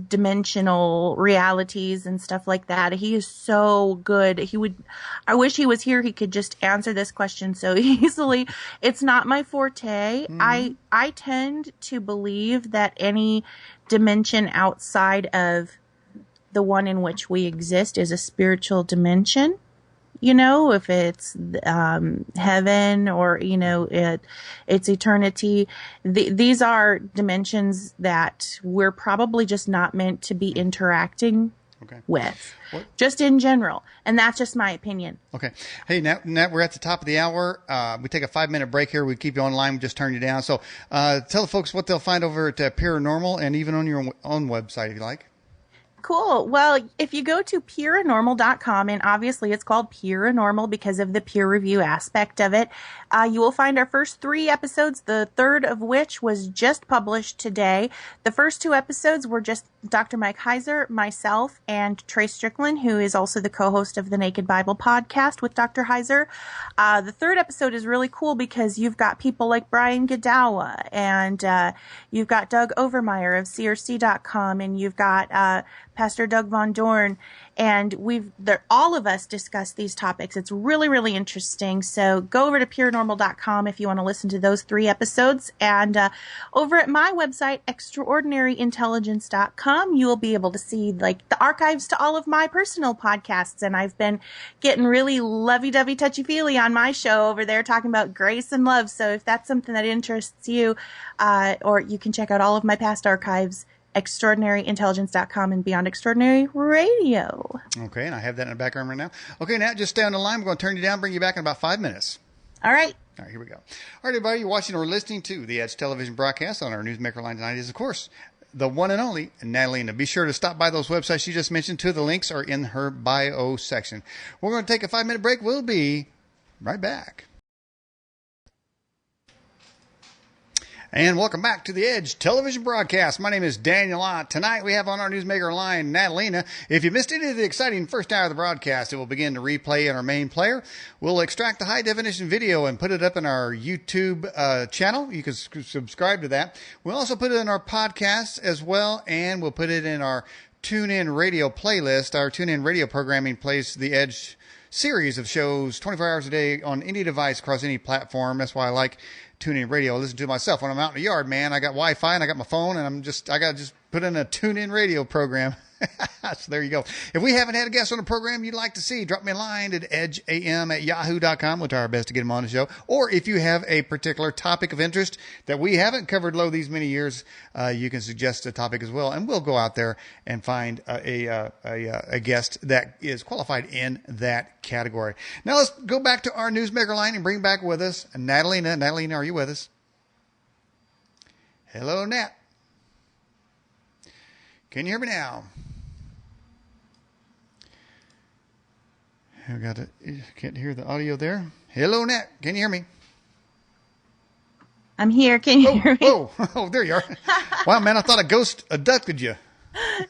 dimensional realities and stuff like that. He is so good. I wish he was here. He could just answer this question so easily. It's not my forte. I tend to believe that any dimension outside of the one in which we exist is a spiritual dimension. If it's heaven or it's eternity. These are dimensions that we're probably just not meant to be interacting with, just in general. And that's just my opinion. Okay. Hey, now we're at the top of the hour. We take a 5-minute break here. We keep you online. We just turn you down. So tell the folks what they'll find over at Peeranormal and even on your own website if you like. Cool. Well, if you go to peeranormal.com, and obviously it's called Peeranormal because of the peer review aspect of it, you will find our first 3 episodes, the third of which was just published today. The first 2 episodes were just Dr. Mike Heiser, myself, and Trey Strickland, who is also the co-host of the Naked Bible podcast with Dr. Heiser. The third episode is really cool because you've got people like Brian Godawa, and you've got Doug Overmeyer of crc.com, and you've got Pastor Doug Von Dorn, and all of us discuss these topics. It's really, really interesting. So go over to peeranormal.com if you want to listen to those 3 episodes. And over at my website, extraordinaryintelligence.com, you will be able to see like the archives to all of my personal podcasts. And I've been getting really lovey-dovey, touchy-feely on my show over there talking about grace and love. So if that's something that interests you, or you can check out all of my past archives, extraordinaryintelligence.com and Beyond Extraordinary Radio. Okay, and I have that in the background right now. Okay, now just stay on the line. We're going to turn you down, bring you back in about 5 minutes. All right. All right, here we go. All right, everybody, you're watching or listening to the Edge television broadcast. On our Newsmaker line tonight is, of course, the one and only Natalie. And be sure to stop by those websites she just mentioned too. The links are in her bio section. We're going to take a 5-minute break. We'll be right back. And welcome back to the Edge television broadcast. My name is Daniel Ott. Tonight we have on our Newsmaker line Natalina. If you missed any of the exciting first hour of the broadcast, it will begin to replay in our main player. We'll extract the high definition video and put it up in our YouTube channel. You can subscribe to that. We'll also put it in our podcasts as well, and we'll put it in our TuneIn Radio playlist. Our TuneIn Radio programming plays the Edge series of shows 24 hours a day on any device across any platform. That's why I like TuneIn Radio. I listen to myself when I'm out in the yard, man. I got Wi-Fi and I got my phone, and I got to just put in a TuneIn Radio program. So there you go. If we haven't had a guest on the program you'd like to see, drop me a line at edgeam@yahoo.com. We'll try our best to get them on the show. Or if you have a particular topic of interest that we haven't covered these many years, you can suggest a topic as well, and we'll go out there and find a guest that is qualified in that category. Now let's go back to our Newsmaker line and bring back with us Natalina. Natalina, are you with us? Hello, Nat. Can you hear me now? Can't hear the audio there. Hello, Nat. Can you hear me? I'm here. Can you hear me? Oh, there you are. Wow, man, I thought a ghost abducted you.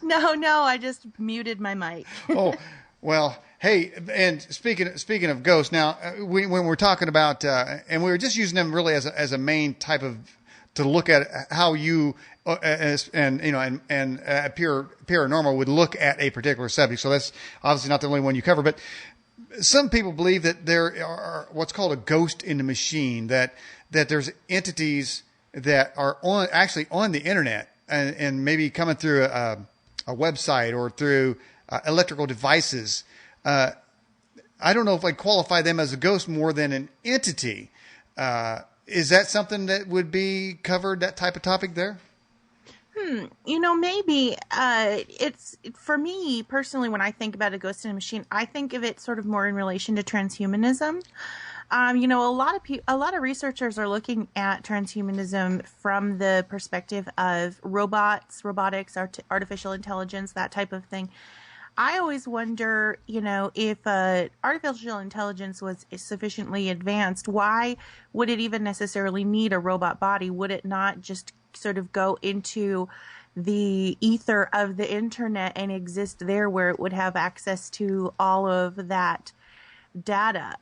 No, I just muted my mic. Oh, well, hey, and speaking of ghosts, now, when we're talking about, and we were just using them really as a main type of, to look at how you Peeranormal would look at a particular subject. So that's obviously not the only one you cover, but some people believe that there are what's called a ghost in the machine, that there's entities that are actually on the internet and maybe coming through a website or through electrical devices. I don't know if I'd qualify them as a ghost more than an entity. Is that something that would be covered, that type of topic there? Maybe it's, for me personally, when I think about a ghost in a machine, I think of it sort of more in relation to transhumanism. A lot of researchers are looking at transhumanism from the perspective of robotics, artificial intelligence, that type of thing. I always wonder, if artificial intelligence was sufficiently advanced, why would it even necessarily need a robot body? Would it not just sort of go into the ether of the internet and exist there where it would have access to all of that data?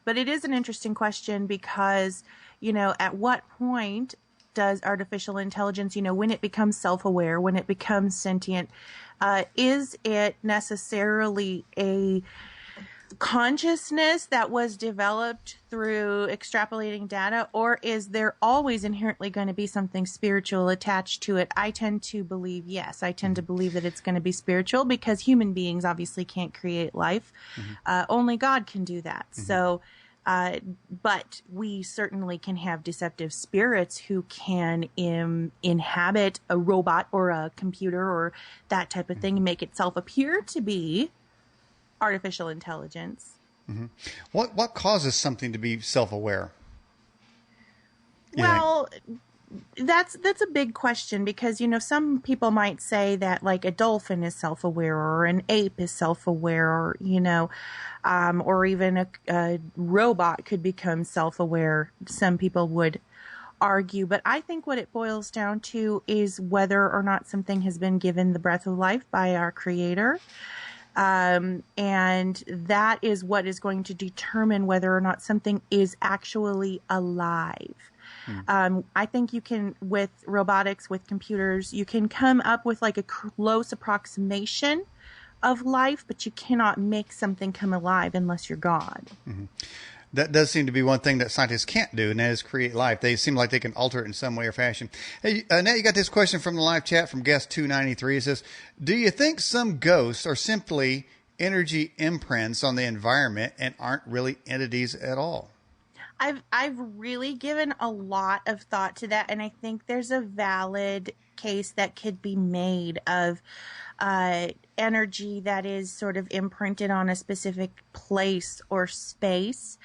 But it is an interesting question because, at what point does artificial intelligence, when it becomes self-aware, when it becomes sentient, is it necessarily a consciousness that was developed through extrapolating data, or is there always inherently going to be something spiritual attached to it? I tend to believe yes. I tend to believe that it's going to be spiritual because human beings obviously can't create life. Only God can do that. So, but we certainly can have deceptive spirits who can inhabit a robot or a computer or that type of thing and make itself appear to be artificial intelligence. What causes something to be self-aware? Well, that's a big question because, some people might say that like a dolphin is self-aware or an ape is self-aware or, or even a robot could become self-aware. Some people would argue, but I think what it boils down to is whether or not something has been given the breath of life by our creator. And that is what is going to determine whether or not something is actually alive. I think you can, with robotics, with computers, you can come up with like a close approximation of life, but you cannot make something come alive unless you're God. That does seem to be one thing that scientists can't do, and that is create life. They seem like they can alter it in some way or fashion. Hey, now you got this question from the live chat from guest 293. It says, do you think some ghosts are simply energy imprints on the environment and aren't really entities at all? I've really given a lot of thought to that, and I think there's a valid case that could be made of energy that is sort of imprinted on a specific place or space.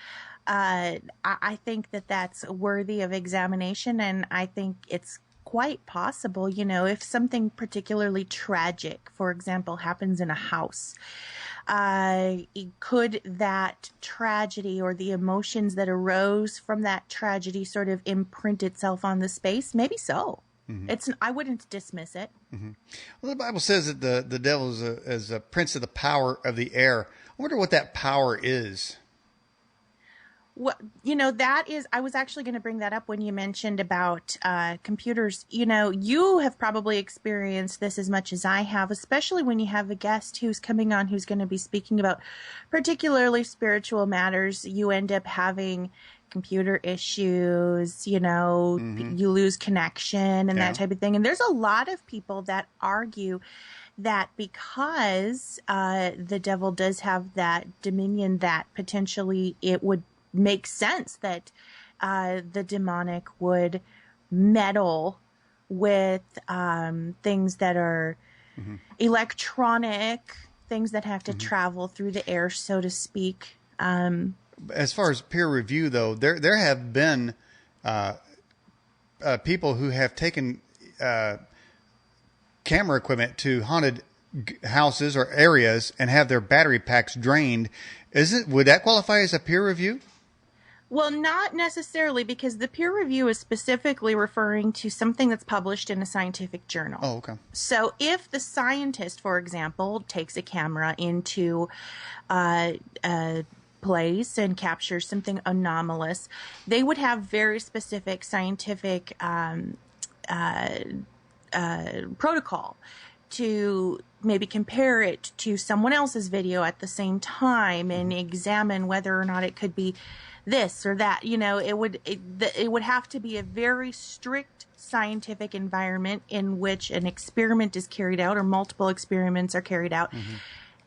I think that that's worthy of examination, and I think it's quite possible, if something particularly tragic, for example, happens in a house, could that tragedy or the emotions that arose from that tragedy sort of imprint itself on the space? Maybe so. I wouldn't dismiss it. Well, the Bible says that the devil is a prince of the power of the air. I wonder what that power is. What that is, I was actually going to bring that up when you mentioned about computers. You have probably experienced this as much as I have, especially when you have a guest who's coming on who's going to be speaking about particularly spiritual matters. You end up having computer issues, you lose connection and that type of thing. And there's a lot of people that argue that because the devil does have that dominion, that potentially it would make sense that the demonic would meddle with things that are electronic, things that have to travel through the air, so to speak. As far as peer review, though, there have been people who have taken camera equipment to haunted houses or areas and have their battery packs drained. Would that qualify as a peer review? Well, not necessarily, because the peer review is specifically referring to something that's published in a scientific journal. Oh, okay. So if the scientist, for example, takes a camera into a place and captures something anomalous, they would have very specific scientific protocol to maybe compare it to someone else's video at the same time and examine whether or not it could be this or that. It would have to be a very strict scientific environment in which an experiment is carried out or multiple experiments are carried out.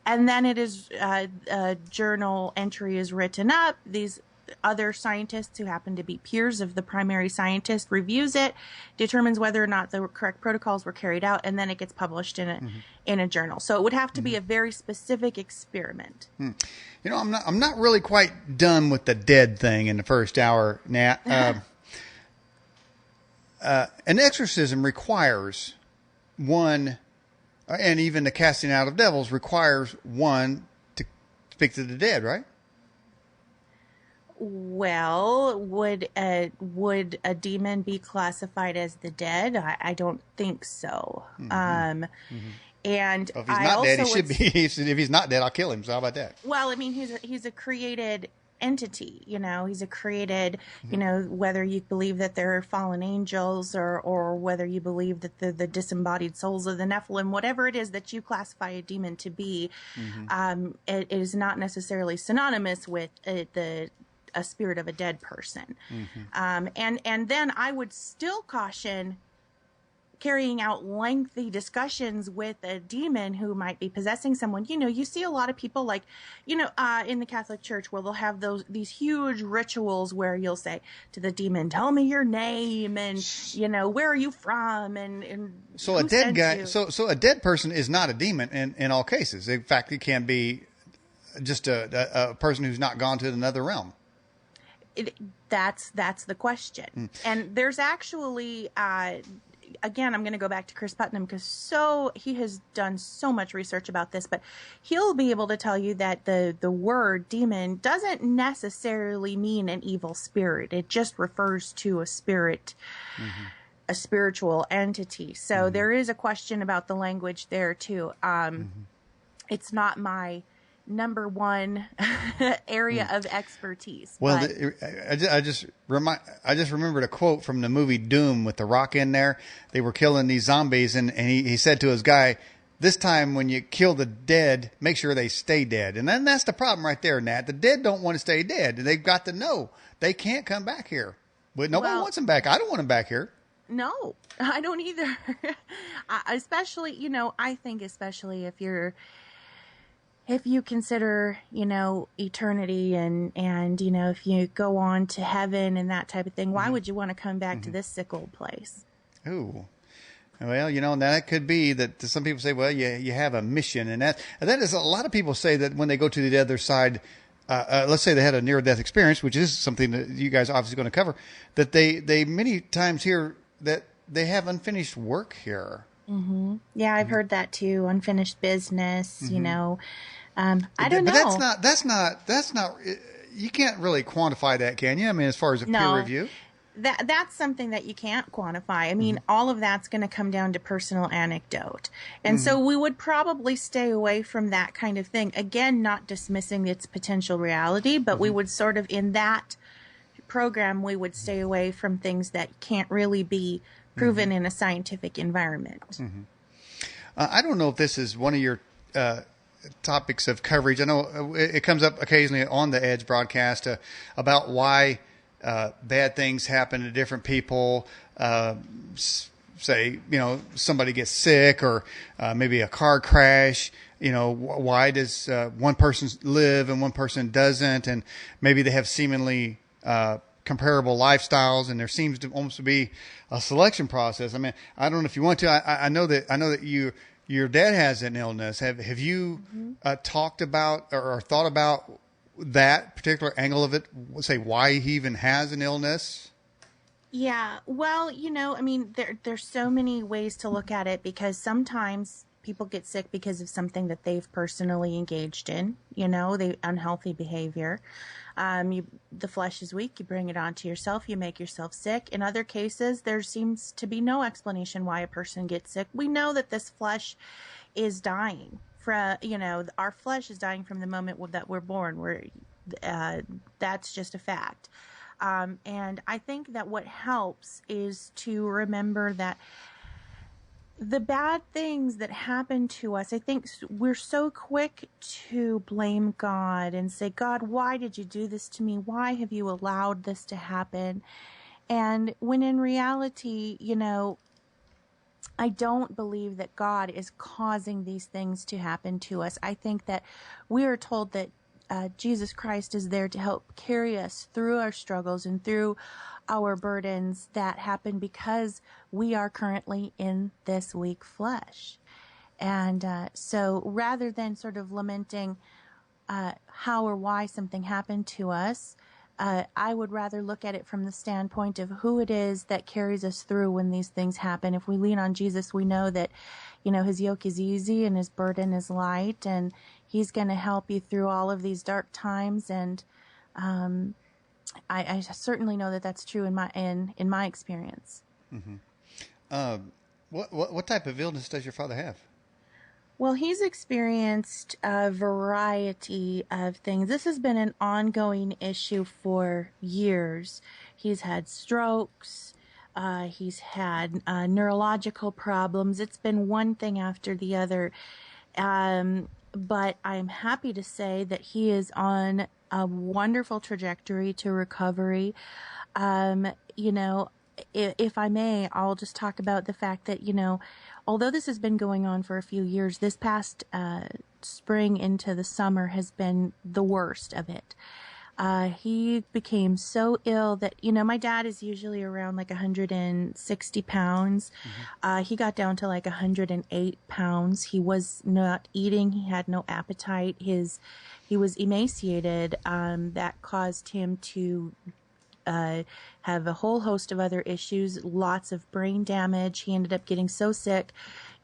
And then it is a journal entry is written up. These other scientists who happen to be peers of the primary scientist reviews it, determines whether or not the correct protocols were carried out, and then it gets published in a journal. So it would have to be a very specific experiment. I'm not really quite done with the dead thing in the first hour, Nat. An exorcism requires one And even the casting out of devils requires one to speak to the dead, right? Well, would a demon be classified as the dead? I don't think so. And Well, if he's I not dead, he also should would. be. If he's not dead, I'll kill him. So how about that? Well, I mean, he's a created entity. He's a created. Whether you believe that they're fallen angels, or whether you believe that the disembodied souls of the Nephilim, whatever it is that you classify a demon to be, it is not necessarily synonymous with a spirit of a dead person. And then I would still caution carrying out lengthy discussions with a demon who might be possessing someone. You see a lot of people like, in the Catholic Church where they'll have these huge rituals where you'll say to the demon, tell me your name and, where are you from? And so a dead guy, so a dead person is not a demon in all cases. In fact, it can be just a person who's not gone to another realm. That's the question. And there's actually, again, I'm going to go back to Chris Putnam because he has done so much research about this, but he'll be able to tell you that the word demon doesn't necessarily mean an evil spirit. It just refers to a spirit, a spiritual entity. So there is a question about the language there too. It's not my number one area of expertise. Well, I just remembered a quote from the movie Doom with The Rock in there. They were killing these zombies, and he said to his guy, "This time when you kill the dead, make sure they stay dead." And then that's the problem right there, Nat. The dead don't want to stay dead. They've got to know they can't come back here. But nobody wants them back. I don't want them back here. No, I don't either. Especially, I think especially if you consider, eternity and, if you go on to heaven and that type of thing, why would you want to come back to this sick old place? Ooh. Well, that could be that some people say, well, you have a mission. And that is a lot of people say that when they go to the other side, let's say they had a near-death experience, which is something that you guys are obviously going to cover, that they many times hear that they have unfinished work here. Yeah, I've heard that too. Unfinished business, I don't know. But that's not, you can't really quantify that, can you? I mean, as far as a peer review? That's something that you can't quantify. I mean, all of that's going to come down to personal anecdote. And so we would probably stay away from that kind of thing. Again, not dismissing its potential reality, but we would sort of, in that program, we would stay away from things that can't really be proven in a scientific environment. I don't know if this is one of your topics of coverage. I know it comes up occasionally on the Edge broadcast about why bad things happen to different people. Say, somebody gets sick or maybe a car crash. Why does one person live and one person doesn't? And maybe they have seemingly comparable lifestyles, and there seems to almost be a selection process. I mean, I don't know if you want to. I know that your dad has an illness. Have you talked about or thought about that particular angle of it? Say why he even has an illness. Yeah, well, I mean, there's so many ways to look at it because sometimes people get sick because of something that they've personally engaged in. Unhealthy behavior. The flesh is weak. You bring it onto yourself. You make yourself sick. In other cases, there seems to be no explanation why a person gets sick. We know that this flesh is dying. Our flesh is dying from the moment that we're born. That's just a fact. And I think that what helps is to remember that the bad things that happen to us, I think we're so quick to blame God and say, God, why did you do this to me? Why have you allowed this to happen? And when in reality, I don't believe that God is causing these things to happen to us. I think that we are told that Jesus Christ is there to help carry us through our struggles and through our burdens that happen because we are currently in this weak flesh. And so rather than sort of lamenting how or why something happened to us, I would rather look at it from the standpoint of who it is that carries us through when these things happen. If we lean on Jesus, we know that, his yoke is easy and his burden is light, and he's going to help you through all of these dark times. And I certainly know that that's true in my experience. Mm-hmm. What type of illness does your father have? Well, he's experienced a variety of things. This has been an ongoing issue for years. He's had strokes. He's had neurological problems. It's been one thing after the other. But I'm happy to say that he is on a wonderful trajectory to recovery. If I may, I'll just talk about the fact that, although this has been going on for a few years, this past spring into the summer has been the worst of it. He became so ill that, my dad is usually around like 160 pounds. Mm-hmm. He got down to like 108 pounds. He was not eating. He had no appetite. He was emaciated. That caused him to have a whole host of other issues, lots of brain damage. He ended up getting so sick.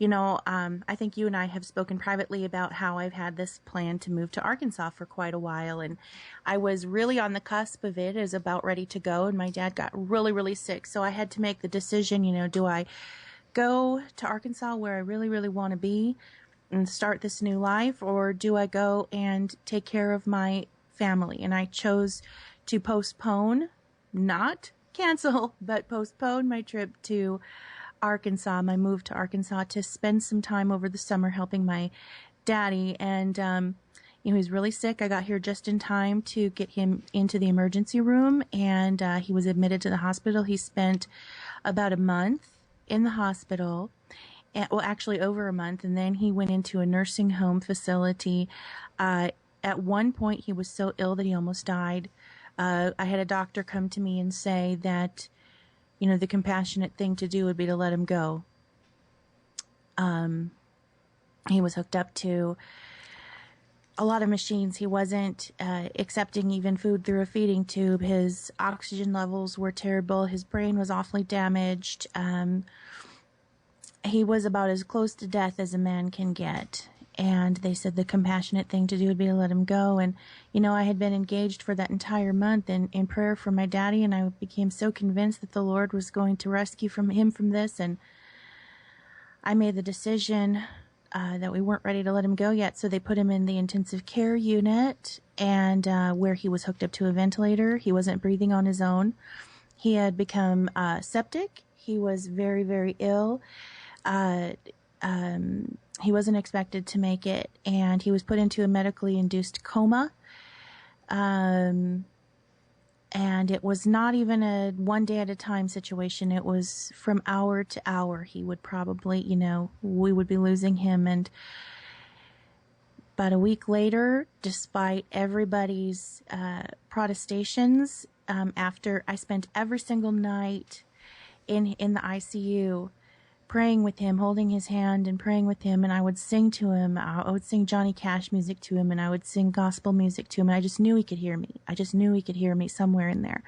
I think you and I have spoken privately about how I've had this plan to move to Arkansas for quite a while, and I was really on the cusp of it, is about ready to go, and my dad got really, really sick. So I had to make the decision, do I go to Arkansas where I really, really want to be and start this new life, or do I go and take care of my family? And I chose to postpone, not cancel, but postpone my trip to Arkansas, my move to Arkansas, to spend some time over the summer helping my daddy. And, he was really sick. I got here just in time to get him into the emergency room, and he was admitted to the hospital. He spent about a month in the hospital, actually over a month, and then he went into a nursing home facility. At one point, he was so ill that he almost died. I had a doctor come to me and say that, the compassionate thing to do would be to let him go. He was hooked up to a lot of machines. He wasn't accepting even food through a feeding tube. His oxygen levels were terrible. His brain was awfully damaged. He was about as close to death as a man can get. And they said the compassionate thing to do would be to let him go. And, I had been engaged for that entire month in prayer for my daddy, and I became so convinced that the Lord was going to rescue him from this. And I made the decision that we weren't ready to let him go yet. So they put him in the intensive care unit, and where he was hooked up to a ventilator. He wasn't breathing on his own. He had become septic. He was very, very ill. He wasn't expected to make it, and he was put into a medically induced coma. And it was not even a one day at a time situation. It was from hour to hour. He would probably, we would be losing him. And about a week later, despite everybody's protestations, after I spent every single night in the ICU, praying with him, holding his hand and praying with him, and I would sing to him. I would sing Johnny Cash music to him, and I would sing gospel music to him, and I just knew he could hear me. I just knew he could hear me somewhere in there.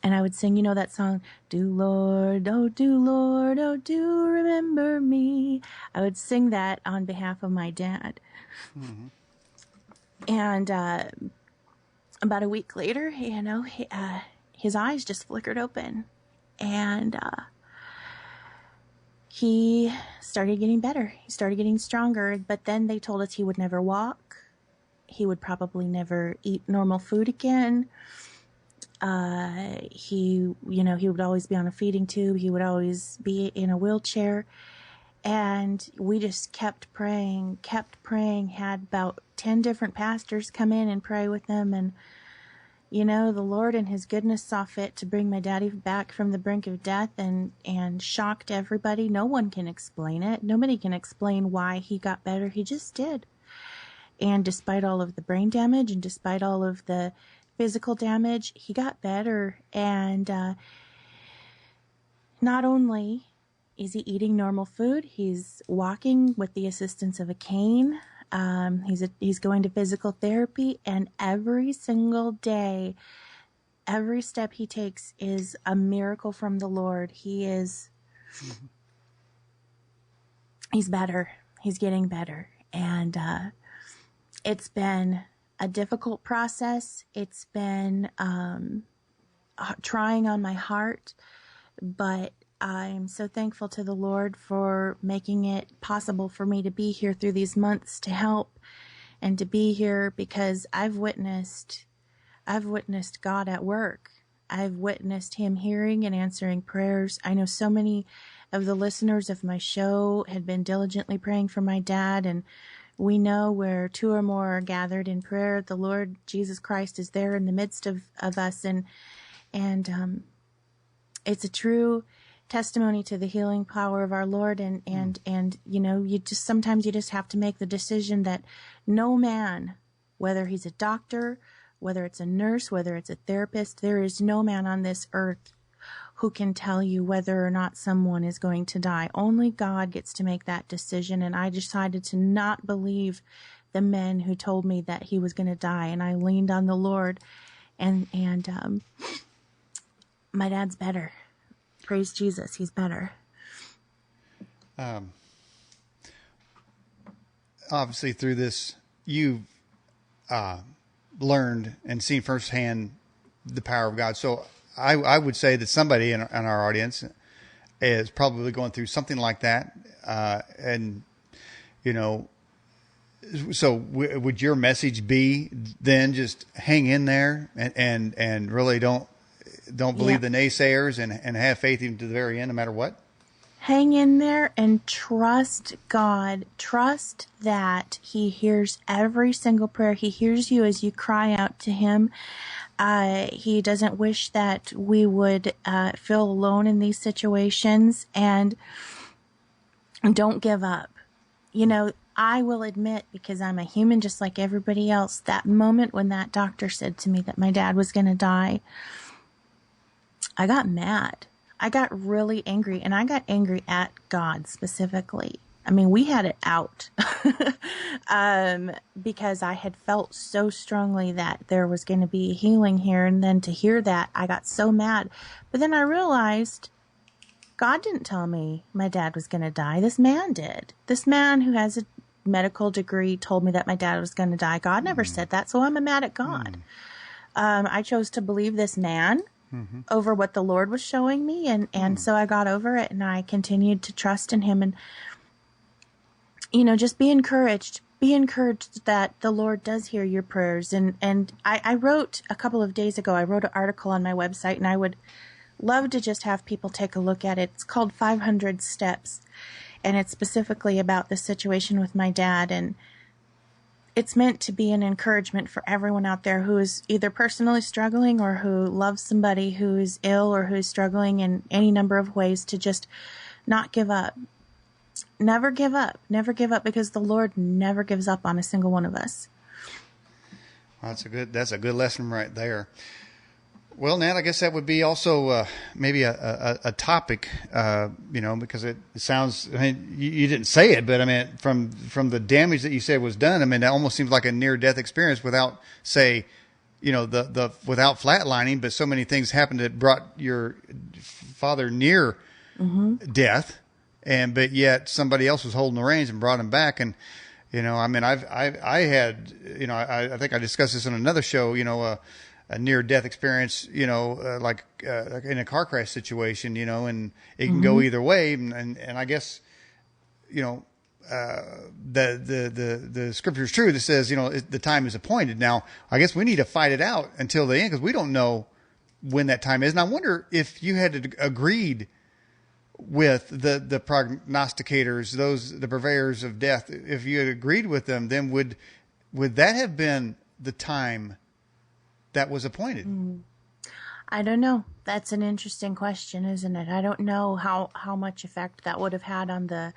And I would sing, that song, do Lord, oh do remember me. I would sing that on behalf of my dad. Mm-hmm. And about a week later, his eyes just flickered open, and he started getting better. He started getting stronger, but then they told us he would never walk. He would probably never eat normal food again. He would always be on a feeding tube. He would always be in a wheelchair. And we just kept praying, had about 10 different pastors come in and pray with him. And, the Lord in his goodness saw fit to bring my daddy back from the brink of death and shocked everybody. No one can explain it. Nobody can explain why he got better. He just did. And despite all of the brain damage and despite all of the physical damage, he got better. And not only is he eating normal food, he's walking with the assistance of a cane. He's going to physical therapy, and every single day, every step he takes is a miracle from the Lord. He's better. He's getting better. And it's been a difficult process. It's been trying on my heart, but I'm so thankful to the Lord for making it possible for me to be here through these months to help and to be here, because I've witnessed God at work. I've witnessed him hearing and answering prayers. I know so many of the listeners of my show had been diligently praying for my dad, and we know where two or more are gathered in prayer, the Lord Jesus Christ is there in the midst of us, and it's a true testimony to the healing power of our Lord, and you know, sometimes you just have to make the decision that no man, whether he's a doctor, whether it's a nurse, whether it's a therapist, there is no man on this earth who can tell you whether or not someone is going to die. Only God gets to make that decision, and I decided to not believe the men who told me that he was going to die, and I leaned on the Lord, and my dad's better. Praise Jesus, he's better. Obviously, through this, you've learned and seen firsthand the power of God. So I would say that somebody in our audience is probably going through something like that. And, you know, so would your message be then just hang in there and really don't believe the naysayers and have faith even to the very end, no matter what? Hang in there and trust God. Trust that he hears every single prayer. He hears you as you cry out to him. He doesn't wish that we would feel alone in these situations, and don't give up. You know, I will admit, because I'm a human just like everybody else, that moment when that doctor said to me that my dad was going to die, I got mad. I got really angry, and I got angry at God specifically. I mean, we had it out because I had felt so strongly that there was going to be healing here. And then to hear that, I got so mad. But then I realized God didn't tell me my dad was going to die. This man did. This man who has a medical degree told me that my dad was going to die. God never said that, so I'm mad at God. I chose to believe this man over what the Lord was showing me, and so I got over it, and I continued to trust in him. And you know, just be encouraged. Be encouraged that the Lord does hear your prayers. And I wrote a couple of days ago, I wrote an article on my website, and I would love to just have people take a look at it. It's called 500 Steps, and it's specifically about the situation with my dad. And it's meant to be an encouragement for everyone out there who is either personally struggling or who loves somebody who is ill or who is struggling in any number of ways, to just not give up. Never give up. Never give up, because the Lord never gives up on a single one of us. Well, that's a good lesson right there. Well, Nat, I guess that would be also maybe a topic, you know, because it sounds, I mean, you didn't say it, but I mean, from the damage that you said was done, I mean, that almost seems like a near-death experience without, say, you know, the without flatlining, but so many things happened that brought your father near death. But yet somebody else was holding the reins and brought him back. And, you know, I mean, I had, you know, I think I discussed this on another show, you know, a near death experience, you know, like in a car crash situation, you know, and it can go either way. And I guess, you know, the scripture is true that says, you know, the time is appointed. Now, I guess we need to fight it out until the end, because we don't know when that time is. And I wonder if you had agreed with the prognosticators, the purveyors of death, if you had agreed with them, then would that have been the time that was appointed? I don't know. That's an interesting question, isn't it? I don't know how much effect that would have had on the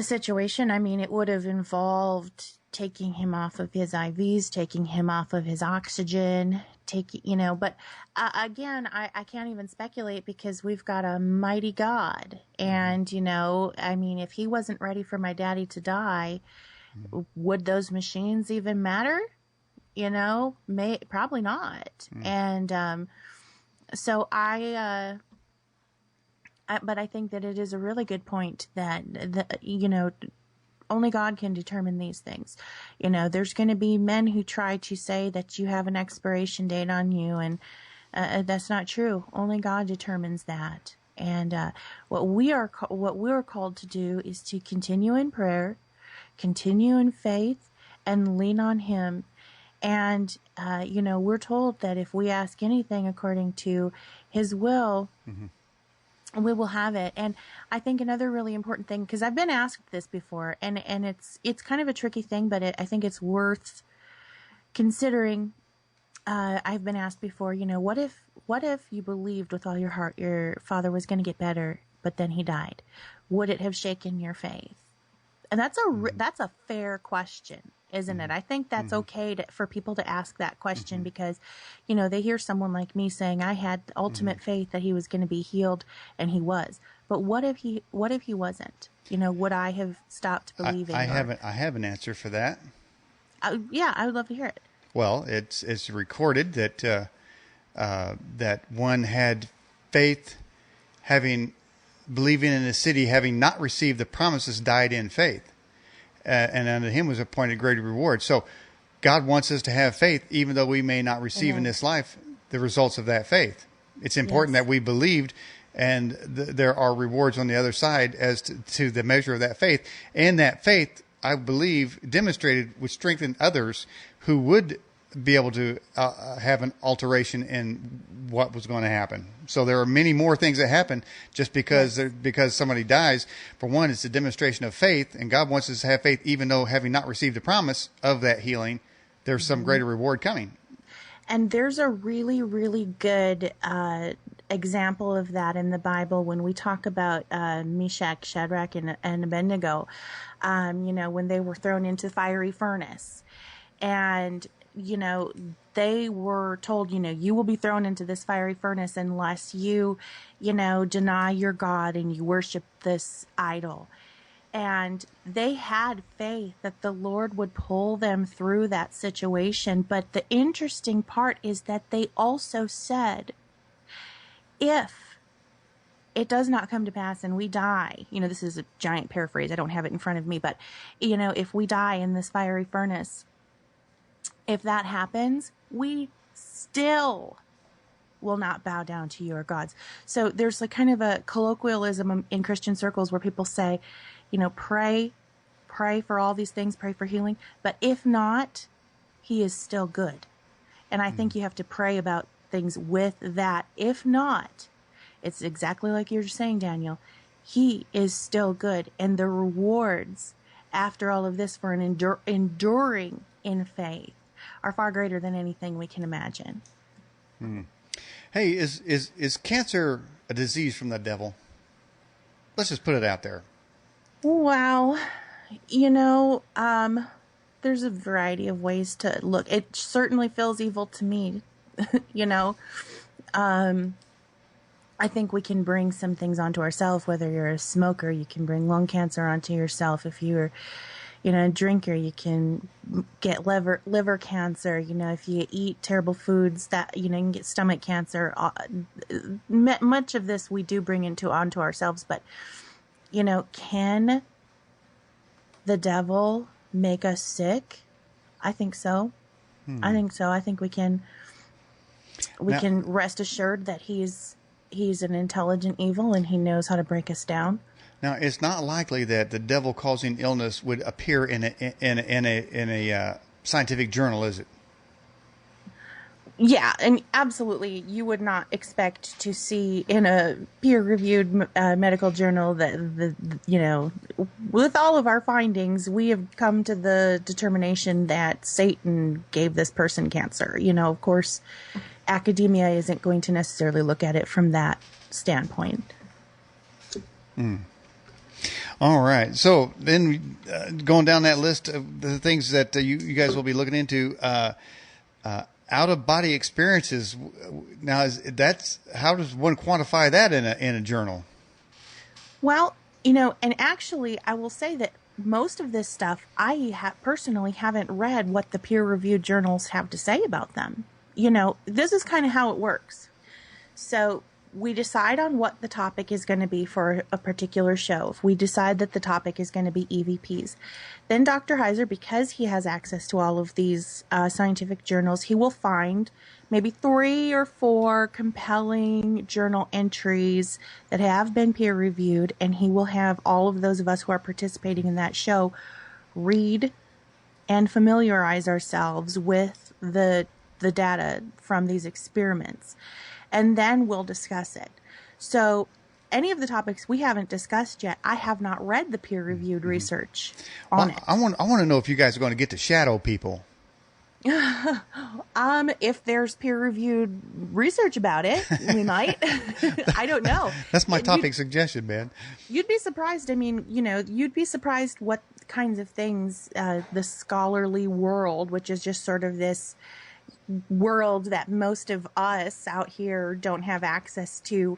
situation. I mean, it would have involved taking him off of his IVs, taking him off of his oxygen, you know, but again, I can't even speculate, because we've got a mighty God. And, you know, I mean, if he wasn't ready for my daddy to die, Would those machines even matter? Probably not. And so but I think that it is a really good point that only God can determine these things. There's going to be men who try to say that you have an expiration date on you, and that's not true. Only God determines that. And what we're called to do is to continue in prayer, continue in faith, and lean on Him. And we're told that if we ask anything according to His will, we will have it. And I think another really important thing, because I've been asked this before, and it's kind of a tricky thing, but I think it's worth considering. I've been asked before, what if you believed with all your heart your father was going to get better, but then he died? Would it have shaken your faith? And that's a fair question, isn't it? I think that's okay for people to ask that question because, they hear someone like me saying, I had ultimate faith that he was going to be healed, and he was. But what if he wasn't? Would I have stopped believing? I have an answer for that. Yeah, I would love to hear it. Well, it's recorded that that one had faith, believing in the city, having not received the promises, died in faith. And unto him was appointed greater reward. So God wants us to have faith, even though we may not receive in this life the results of that faith. It's important that we believed, and there are rewards on the other side as to the measure of that faith. And that faith, I believe, demonstrated would strengthen others who would be able to have an alteration in what was going to happen. So there are many more things that happen just because somebody dies. For one, it's a demonstration of faith, and God wants us to have faith even though having not received the promise of that healing, there's some greater reward coming. And there's a really, really good example of that in the Bible when we talk about Meshach, Shadrach, and Abednego, when they were thrown into the fiery furnace. And they were told, you will be thrown into this fiery furnace unless you, deny your God and you worship this idol. And they had faith that the Lord would pull them through that situation. But the interesting part is that they also said, if it does not come to pass and we die, this is a giant paraphrase, I don't have it in front of me, but, if we die in this fiery furnace, if that happens, we still will not bow down to your gods. So there's like kind of a colloquialism in Christian circles where people say, pray for all these things, pray for healing. But if not, he is still good. And I think you have to pray about things with that. If not, it's exactly like you're saying, Daniel, he is still good. And the rewards after all of this for an enduring in faith are far greater than anything we can imagine. Hey, is cancer a disease from the devil? Let's just put it out there. Wow. There's a variety of ways to look. It certainly feels evil to me. I think we can bring some things onto ourselves. Whether you're a smoker, you can bring lung cancer onto yourself. If you're a drinker, you can get liver cancer. If you eat terrible foods, that you can get stomach cancer. Much of this we do bring onto ourselves, but can the devil make us sick? I think so. I think we can rest assured that he's an intelligent evil and he knows how to break us down. Now, it's not likely that the devil-causing illness would appear in a scientific journal, is it? Yeah, and absolutely, you would not expect to see in a peer-reviewed medical journal that with all of our findings, we have come to the determination that Satan gave this person cancer. Of course, academia isn't going to necessarily look at it from that standpoint. All right. So then going down that list of the things that you guys will be looking into, out-of-body experiences. Now, how does one quantify that in a journal? Well, and actually, I will say that most of this stuff, I personally haven't read what the peer-reviewed journals have to say about them. This is kind of how it works. So we decide on what the topic is going to be for a particular show. If we decide that the topic is going to be EVPs, then Dr. Heiser, because he has access to all of these scientific journals, he will find maybe 3 or 4 compelling journal entries that have been peer reviewed, and he will have all of those of us who are participating in that show read and familiarize ourselves with the data from these experiments. And then we'll discuss it. So any of the topics we haven't discussed yet, I have not read the peer-reviewed research on it. I want to know if you guys are going to get to shadow people. If there's peer-reviewed research about it, we might. I don't know. That's my topic suggestion, man. You'd be surprised. I mean, you'd be surprised what kinds of things the scholarly world, which is just sort of this world that most of us out here don't have access to,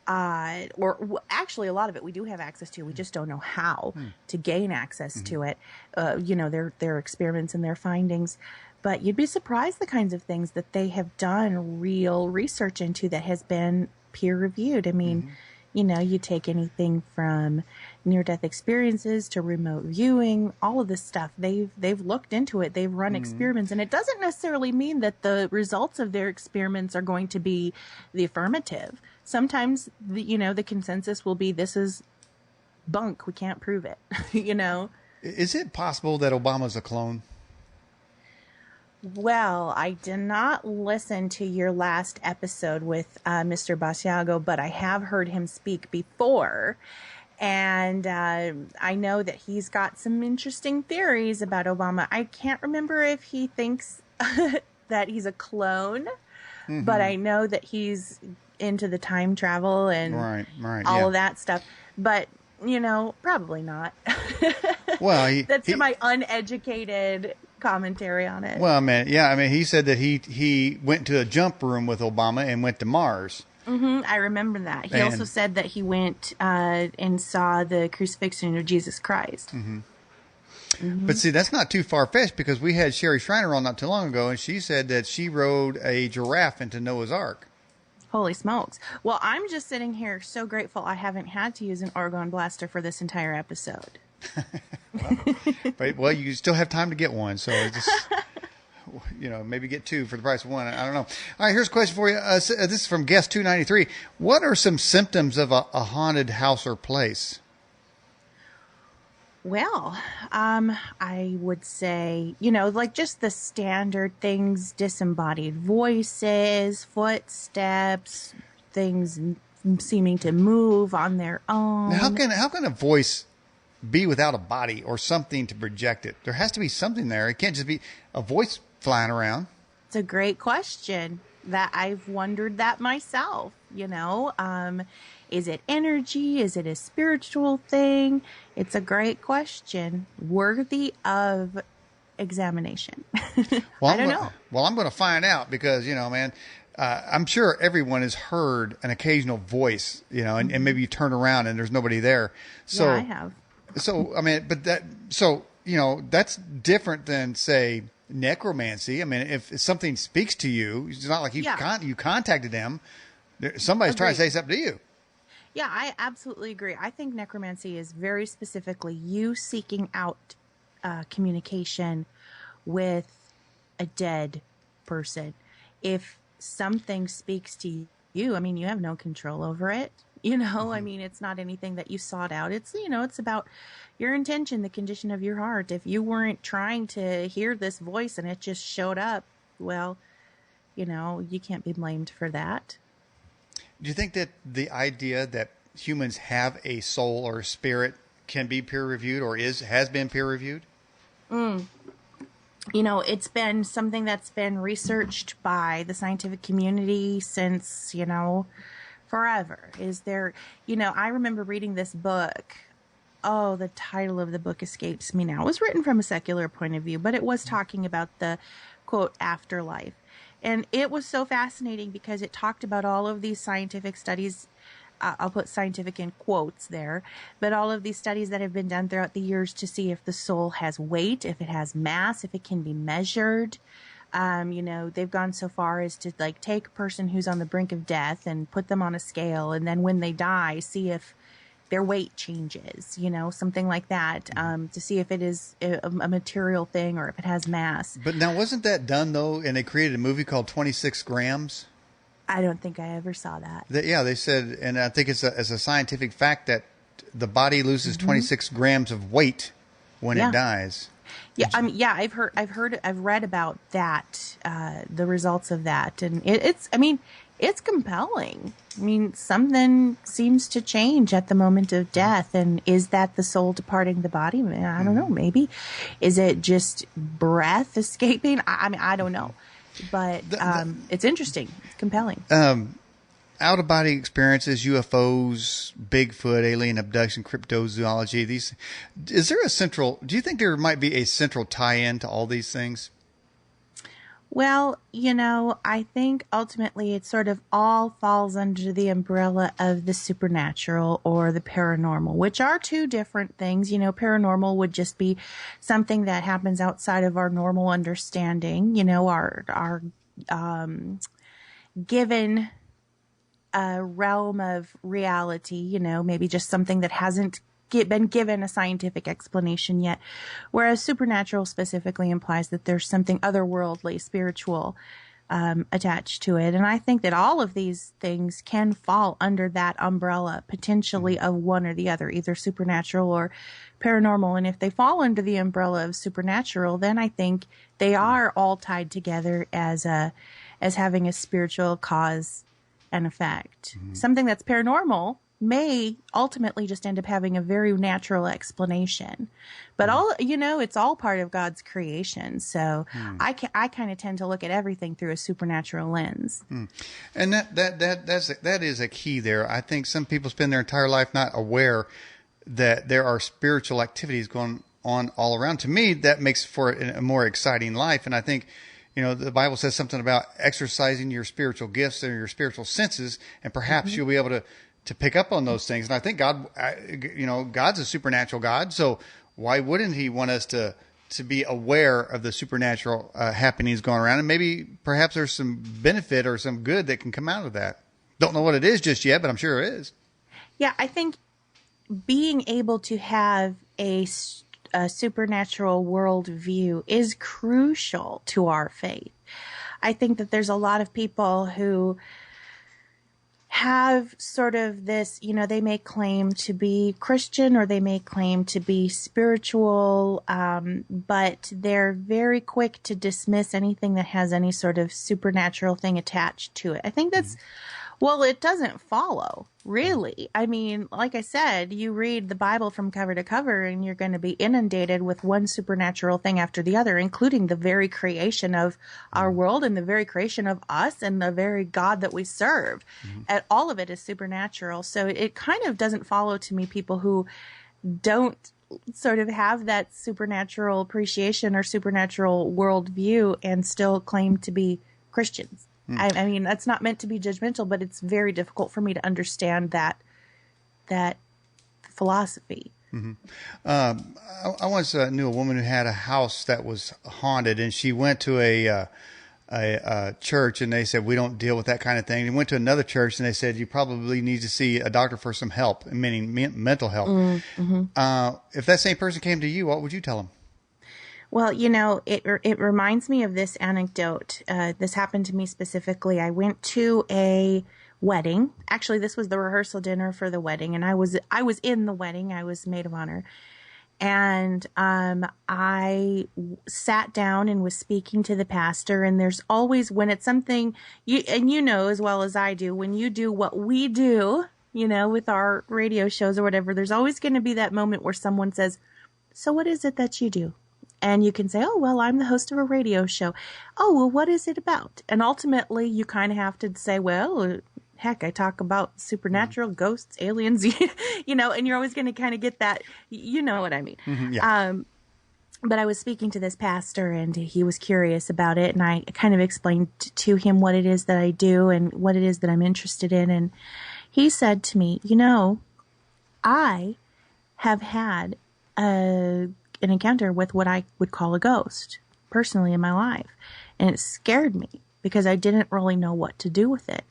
actually a lot of it we do have access to. We just don't know how to gain access to it. Their experiments and their findings. But you'd be surprised the kinds of things that they have done real research into that has been peer reviewed. I mean, you take anything from near-death experiences to remote viewing, all of this stuff. They've looked into it. They've run experiments, and it doesn't necessarily mean that the results of their experiments are going to be the affirmative. Sometimes, the consensus will be, this is bunk. We can't prove it, Is it possible that Obama's a clone? Well, I did not listen to your last episode with Mr. Basiago, but I have heard him speak before. And I know that he's got some interesting theories about Obama. I can't remember if he thinks that he's a clone, but I know that he's into the time travel and all of that stuff. But, probably not. Well, that's my uneducated commentary on it. Well, man, yeah, I mean, he said that he went to a jump room with Obama and went to Mars. I remember that. He also said that he went and saw the crucifixion of Jesus Christ. But see, that's not too far-fetched, because we had Sherry Schreiner on not too long ago, and she said that she rode a giraffe into Noah's Ark. Holy smokes. Well, I'm just sitting here so grateful I haven't had to use an Orgone blaster for this entire episode. Well, you still have time to get one, so just maybe get 2 for the price of 1. I don't know. All right, here's a question for you. This is from guest 293. What are some symptoms of a haunted house or place? Well, I would say, like just the standard things: disembodied voices, footsteps, things seeming to move on their own. Now, how can a voice be without a body or something to project it? There has to be something there. It can't just be a voice flying around. It's a great question that I've wondered that myself. Is it energy? Is it a spiritual thing? It's a great question, worthy of examination. Well, I don't know. Well, I'm going to find out, because, man, I'm sure everyone has heard an occasional voice, and maybe you turn around and there's nobody there. So, yeah, I have. So, I mean, that's different than, say, necromancy. I mean, if something speaks to you, it's not like you contacted them. Somebody's trying to say something to you. Yeah, I absolutely agree. I think necromancy is very specifically you seeking out communication with a dead person. If something speaks to you, I mean, you have no control over it. I mean, it's not anything that you sought out. It's, it's about your intention, the condition of your heart. If you weren't trying to hear this voice and it just showed up, well, you can't be blamed for that. Do you think that the idea that humans have a soul or a spirit can be peer reviewed, or has been peer reviewed? It's been something that's been researched by the scientific community since, forever. Is there, I remember reading this book. Oh, the title of the book escapes me now. It was written from a secular point of view, but it was talking about the, quote, afterlife. And it was so fascinating because it talked about all of these scientific studies I'll put scientific in quotes there, but all of these studies that have been done throughout the years to see if the soul has weight, if it has mass, if it can be measured. They've gone so far as to like take a person who's on the brink of death and put them on a scale, and then when they die, see if their weight changes, something like that, to see if it is a material thing or if it has mass. But now, wasn't that done, though, and they created a movie called 26 Grams? I don't think I ever saw that. They said, and I think it's a scientific fact that the body loses 26 grams of weight when it dies. Yeah, I've read about that, the results of that, and it's compelling. Something seems to change at the moment of death, and is that the soul departing the body? I don't know. Maybe is it just breath escaping? I don't know, but it's interesting. It's compelling. Out-of-body experiences, UFOs, Bigfoot, alien abduction, cryptozoology. Do you think there might be a central tie-in to all these things? Well, I think ultimately it sort of all falls under the umbrella of the supernatural or the paranormal, which are two different things. Paranormal would just be something that happens outside of our normal understanding, our given realm of reality, maybe just something that hasn't been given a scientific explanation yet, whereas supernatural specifically implies that there's something otherworldly, spiritual, attached to it. And I think that all of these things can fall under that umbrella potentially of one or the other, either supernatural or paranormal. And if they fall under the umbrella of supernatural, then I think they are all tied together as having a spiritual cause and effect. Something that's paranormal may ultimately just end up having a very natural explanation, but it's all part of God's creation. So I kind of tend to look at everything through a supernatural lens. And that is a key there. I think some people spend their entire life not aware that there are spiritual activities going on all around. To me, that makes for a more exciting life. And I think, the Bible says something about exercising your spiritual gifts and your spiritual senses, and perhaps you'll be able to pick up on those things. And I think God's a supernatural God. So why wouldn't he want us to be aware of the supernatural happenings going around? And maybe perhaps there's some benefit or some good that can come out of that. Don't know what it is just yet, but I'm sure it is. Yeah, I think being able to have a supernatural worldview is crucial to our faith. I think that there's a lot of people who have sort of this, they may claim to be Christian or they may claim to be spiritual, but they're very quick to dismiss anything that has any sort of supernatural thing attached to it. I think that's, well, it doesn't follow, really. Like I said, you read the Bible from cover to cover and you're going to be inundated with one supernatural thing after the other, including the very creation of our world and the very creation of us and the very God that we serve. And all of it is supernatural. So it kind of doesn't follow to me people who don't sort of have that supernatural appreciation or supernatural worldview and still claim to be Christians. That's not meant to be judgmental, but it's very difficult for me to understand that philosophy. I once knew a woman who had a house that was haunted, and she went to a church, and they said, we don't deal with that kind of thing. And went to another church, and they said, you probably need to see a doctor for some help, meaning mental help. If that same person came to you, what would you tell them? Well, it reminds me of this anecdote. This happened to me specifically. I went to a wedding. Actually, this was the rehearsal dinner for the wedding, and I was in the wedding. I was maid of honor. And I sat down and was speaking to the pastor. And there's always, when it's something, you know as well as I do, when you do what we do, with our radio shows or whatever, there's always going to be that moment where someone says, so what is it that you do? And you can say, oh, well, I'm the host of a radio show. Oh, well, what is it about? And ultimately, you kind of have to say, well, heck, I talk about supernatural, ghosts, aliens, and you're always going to kind of get that, you know what I mean. Yeah. But I was speaking to this pastor, and he was curious about it, and I kind of explained to him what it is that I do and what it is that I'm interested in. And He said to me, I have had an encounter with what I would call a ghost personally in my life. And it scared me because I didn't really know what to do with it.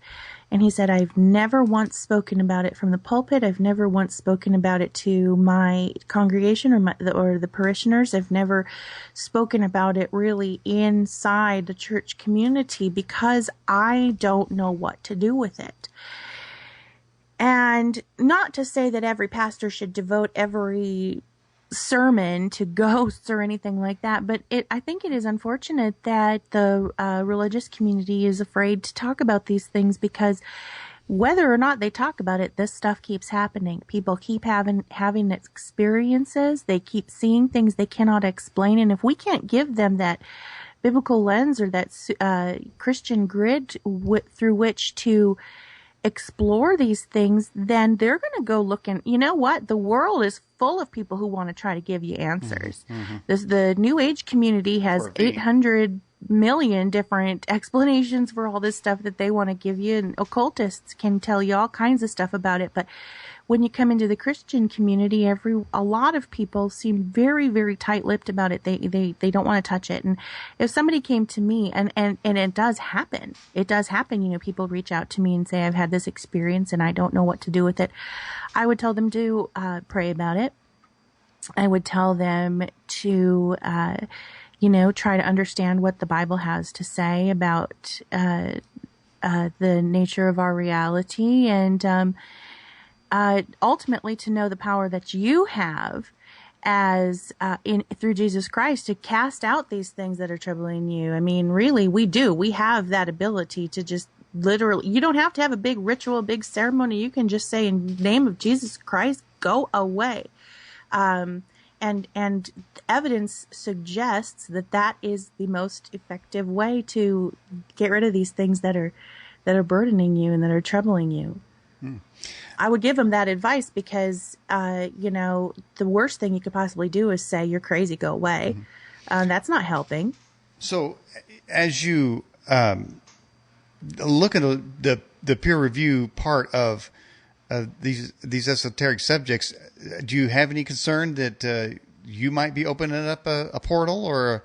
And he said, I've never once spoken about it from the pulpit. I've never once spoken about it to my congregation or the parishioners. I've never spoken about it really inside the church community because I don't know what to do with it. And not to say that every pastor should devote every sermon to ghosts or anything like that, but I think it is unfortunate that the religious community is afraid to talk about these things, because whether or not they talk about it, this stuff keeps happening. People keep having experiences. They keep seeing things they cannot explain. And if we can't give them that biblical lens or that Christian grid through which to explore these things, then they're going to go look, and you know what? The world is full of people who want to try to give you answers. The New Age community has 800 million different explanations for all this stuff that they want to give you, and occultists can tell you all kinds of stuff about it. But when you come into the Christian community, a lot of people seem very, very tight-lipped about it. They don't want to touch it. And if somebody came to me, and it does happen. It does happen. People reach out to me and say, I've had this experience and I don't know what to do with it. I would tell them to pray about it. I would tell them to, try to understand what the Bible has to say about the nature of our reality, and ultimately to know the power that you have as through Jesus Christ to cast out these things that are troubling you. I mean, really, we do. We have that ability to just literally, you don't have to have a big ritual, a big ceremony. You can just say, in the name of Jesus Christ, go away. And evidence suggests that is the most effective way to get rid of these things that are burdening you and that are troubling you. I would give them that advice because, the worst thing you could possibly do is say, you're crazy, go away. That's not helping. So as you look at the peer review part of these esoteric subjects, do you have any concern that you might be opening up a portal or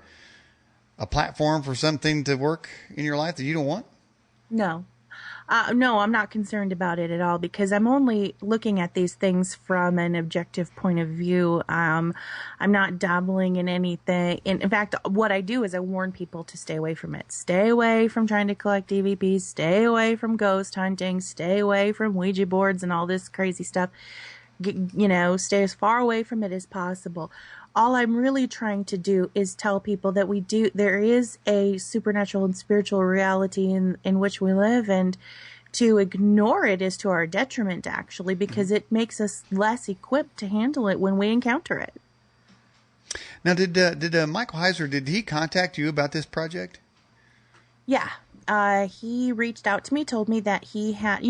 a platform for something to work in your life that you don't want? No. No, I'm not concerned about it at all, because I'm only looking at these things from an objective point of view. I'm not dabbling in anything. In fact, what I do is I warn people to stay away from it. Stay away from trying to collect EVPs. Stay away from ghost hunting. Stay away from Ouija boards and all this crazy stuff. Stay as far away from it as possible. All I'm really trying to do is tell people that there is a supernatural and spiritual reality in which we live, and to ignore it is to our detriment, actually, because it makes us less equipped to handle it when we encounter it. Now, did Michael Heiser, did he contact you about this project? Yeah. He reached out to me, told me that he had,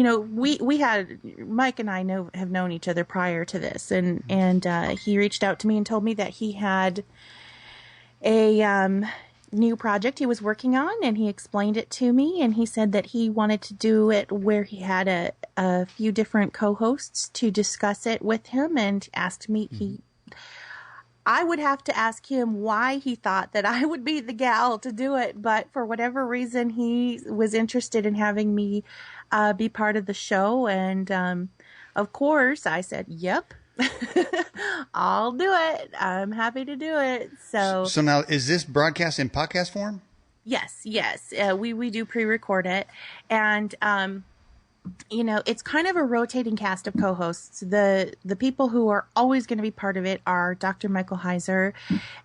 Mike and I have known each other prior to this, and he reached out to me and told me that he had a new project he was working on, and he explained it to me, and he said that he wanted to do it where he had a few different co-hosts to discuss it with him, and asked me, I would have to ask him why he thought that I would be the gal to do it. But for whatever reason, he was interested in having me be part of the show. And of course, I said, yep, I'll do it. I'm happy to do it. So now, is this broadcast in podcast form? Yes. We do pre-record it. And it's kind of a rotating cast of co-hosts. The people who are always going to be part of it are Dr. Michael Heiser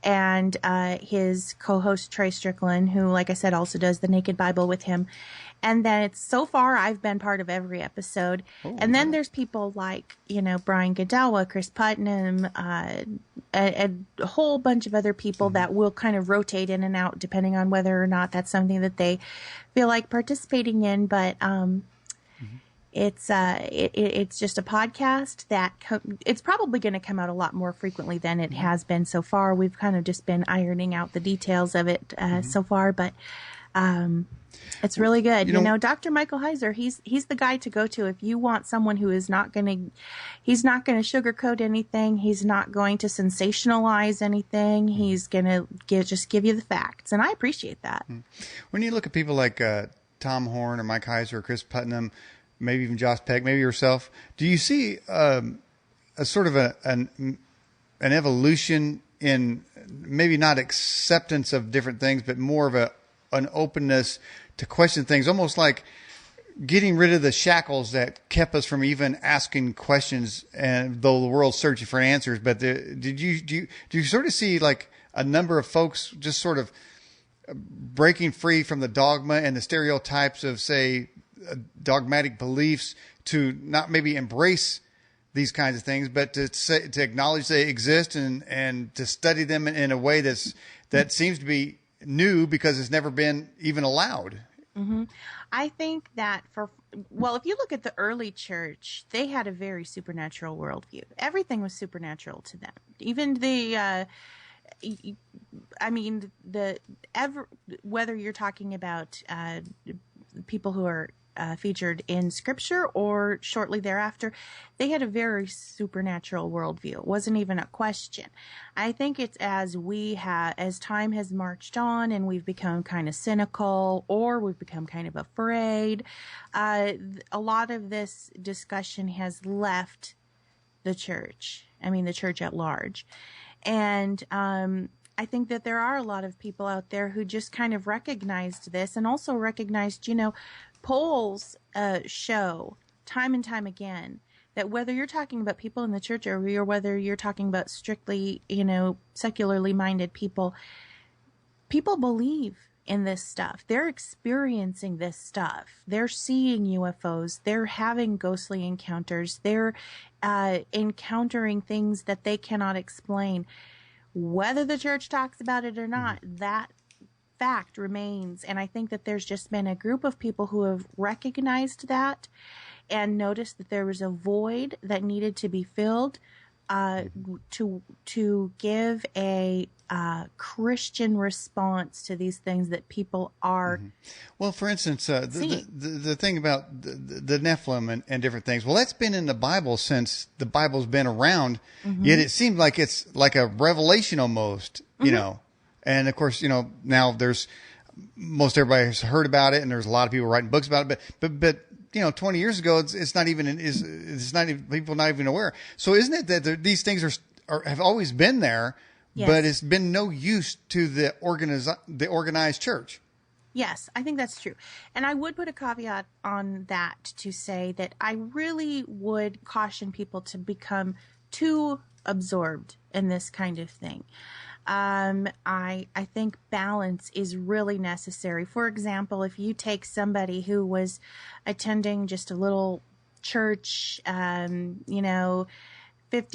and his co-host Trey Strickland, who, like I said, also does the Naked Bible with him. And then so far I've been part of every episode. Oh, and then there's people like, Brian Godawa, Chris Putnam, a whole bunch of other people that will kind of rotate in and out depending on whether or not that's something that they feel like participating in. But it's just a podcast that it's probably going to come out a lot more frequently than it has been so far. We've kind of just been ironing out the details of it so far, but It's really good. You know, Dr. Michael Heiser, he's the guy to go to if you want someone who is he's not going to sugarcoat anything. He's not going to sensationalize anything. He's going to just give you the facts. And I appreciate that. when you look at people like Tom Horn or Mike Heiser or Chris Putnam, maybe even Josh Peck, maybe yourself, do you see a sort of an evolution in maybe not acceptance of different things, but more of an openness to question things, almost like getting rid of the shackles that kept us from even asking questions, and though the world's searching for answers. But do you sort of see like a number of folks just sort of breaking free from the dogma and the stereotypes of, say, dogmatic beliefs, to not maybe embrace these kinds of things, but to acknowledge they exist and to study them in a way that seems to be new because it's never been even allowed. Mm-hmm. I think that if you look at the early church, they had a very supernatural worldview. Everything was supernatural to them. Even whether you're talking about people who are featured in scripture or shortly thereafter, they had a very supernatural worldview. It wasn't even a question. I think it's as time has marched on and we've become kind of cynical or we've become kind of afraid, a lot of this discussion has left the church. I mean, the church at large. And I think that there are a lot of people out there who just kind of recognized this and also recognized, polls show time and time again that whether you're talking about people in the church or whether you're talking about strictly, secularly minded people believe in this stuff. They're experiencing this stuff. They're seeing UFOs. They're having ghostly encounters. They're encountering things that they cannot explain. Whether the church talks about it or not, that fact remains. And I think that there's just been a group of people who have recognized that and noticed that there was a void that needed to be filled to give a Christian response to these things that people are. Well, for instance, the thing about the Nephilim and different things. Well, that's been in the Bible since the Bible's been around. Yet it seemed like it's like a revelation almost, And of course, now there's most everybody has heard about it, and there's a lot of people writing books about it. But 20 years ago, it's not even people not even aware. So isn't it that these things have always been there, yes, but it's been no use to the organized church? Yes, I think that's true. And I would put a caveat on that to say that I really would caution people to become too absorbed in this kind of thing. I think balance is really necessary. For example, if you take somebody who was attending just a little church, 50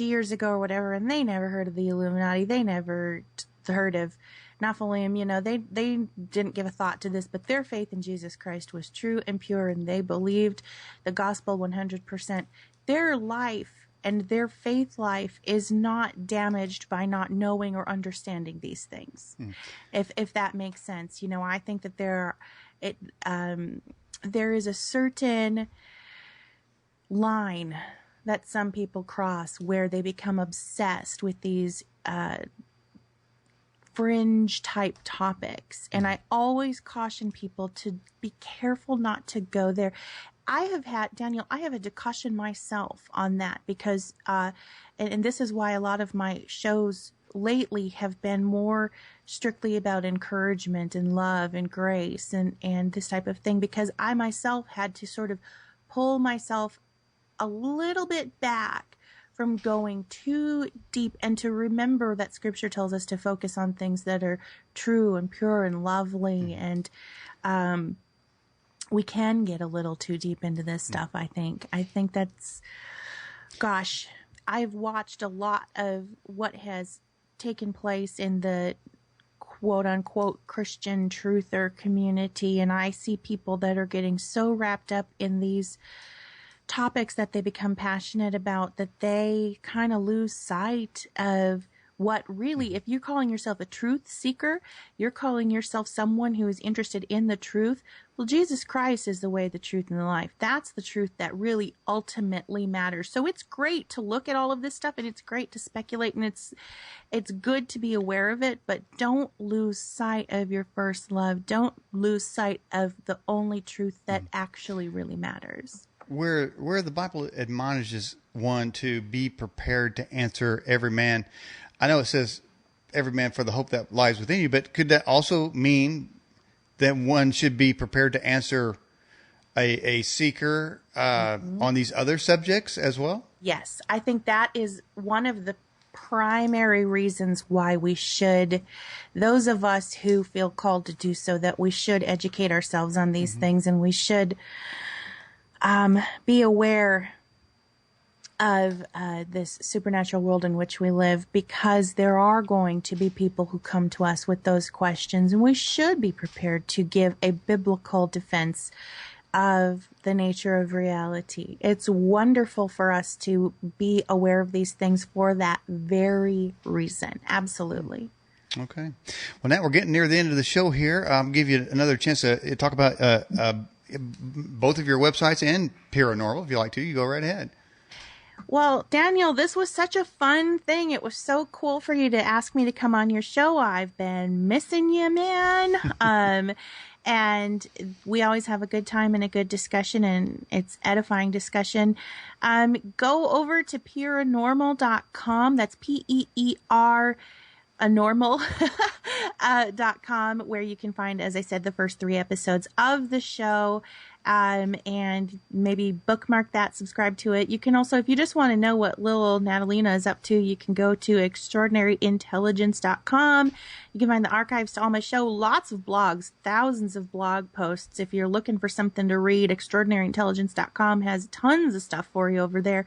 years ago or whatever, and they never heard of the Illuminati, they never heard of Nephilim, they didn't give a thought to this, but their faith in Jesus Christ was true and pure, and they believed the gospel 100%. Their life and their faith life is not damaged by not knowing or understanding these things. If that makes sense. I think that there is a certain line that some people cross where they become obsessed with these fringe type topics. And I always caution people to be careful not to go there. I have had to caution myself on that because, and this is why a lot of my shows lately have been more strictly about encouragement and love and grace and this type of thing, because I myself had to sort of pull myself a little bit back from going too deep and to remember that Scripture tells us to focus on things that are true and pure and lovely. And, we can get a little too deep into this stuff, I think. I think I've watched a lot of what has taken place in the quote-unquote Christian truther community, and I see people that are getting so wrapped up in these topics that they become passionate about that they kind of lose sight of what really, if you're calling yourself a truth seeker, you're calling yourself someone who is interested in the truth. Well, Jesus Christ is the way, the truth, and the life. That's the truth that really ultimately matters. So it's great to look at all of this stuff, and it's great to speculate, and it's good to be aware of it, but don't lose sight of your first love. Don't lose sight of the only truth that actually really matters. Where the Bible admonishes one to be prepared to answer every man. I know it says every man for the hope that lies within you, but could that also mean that one should be prepared to answer a seeker on these other subjects as well? Yes, I think that is one of the primary reasons why we should, those of us who feel called to do so, that we should educate ourselves on these things, and we should be aware of this supernatural world in which we live, because there are going to be people who come to us with those questions, and we should be prepared to give a biblical defense of the nature of reality. It's wonderful for us to be aware of these things for that very reason. Absolutely. Okay. Well, now we're getting near the end of the show here. I'll give you another chance to talk about both of your websites and Peeranormal. If you like to, you go right ahead. Well, Daniel, this was such a fun thing. It was so cool for you to ask me to come on your show. I've been missing you, man. And we always have a good time and a good discussion, and it's edifying discussion. Go over to peeranormal.com. That's PEER normal.com, where you can find, as I said, the first 3 episodes of the show, and maybe bookmark that, subscribe to it. You can also, if you just want to know what little Natalina is up to, you can go to extraordinaryintelligence.com. You can find the archives to all my show, lots of blogs, thousands of blog posts. If you're looking for something to read, extraordinaryintelligence.com has tons of stuff for you over there.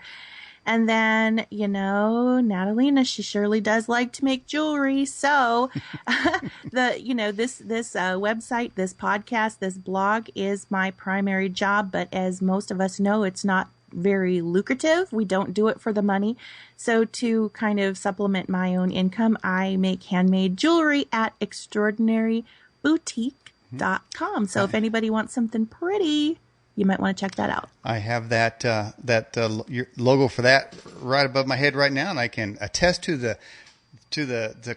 And then, Natalina, she surely does like to make jewelry. So this website, this podcast, this blog is my primary job. But as most of us know, it's not very lucrative. We don't do it for the money. So to kind of supplement my own income, I make handmade jewelry at extraordinaryboutique.com. So if anybody wants something pretty, you might want to check that out. I have that your logo for that right above my head right now, and I can attest to the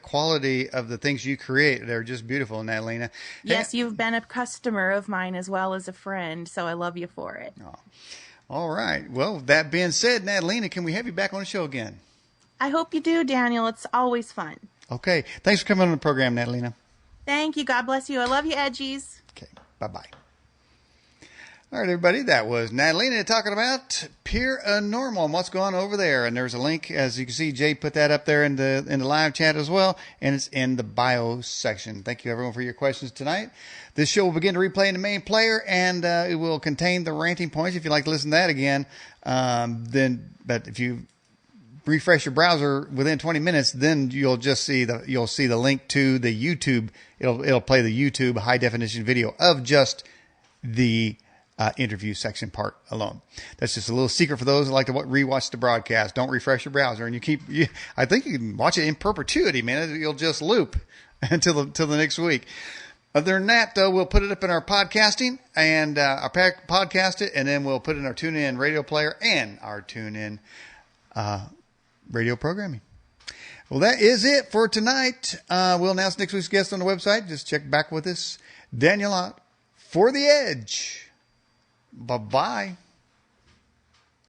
quality of the things you create. They're just beautiful, Natalina. Yes, you've been a customer of mine as well as a friend, so I love you for it. Oh. All right. Well, that being said, Natalina, can we have you back on the show again? I hope you do, Daniel. It's always fun. Okay. Thanks for coming on the program, Natalina. Thank you. God bless you. I love you, Edgies. Okay. Bye-bye. All right, everybody, that was Natalina talking about Peeranormal and what's going on over there. And there's a link, as you can see, Jay put that up there in the live chat as well, and it's in the bio section. Thank you, everyone, for your questions tonight. This show will begin to replay in the main player, and it will contain the ranting points if you'd like to listen to that again. But if you refresh your browser within 20 minutes, then you'll see the link to the YouTube. It'll play the YouTube high definition video of just the interview section part alone. That's just a little secret for those that like to rewatch the broadcast. Don't refresh your browser, and I think you can watch it in perpetuity, man. You'll just loop until the next week. Other than that, though, we'll put it up in our podcasting and our podcast it, and then we'll put it in our TuneIn radio player and our TuneIn radio programming. Well, that is it for tonight. We'll announce next week's guest on the website. Just check back with us. Daniel Ott for The Edge. Bye-bye.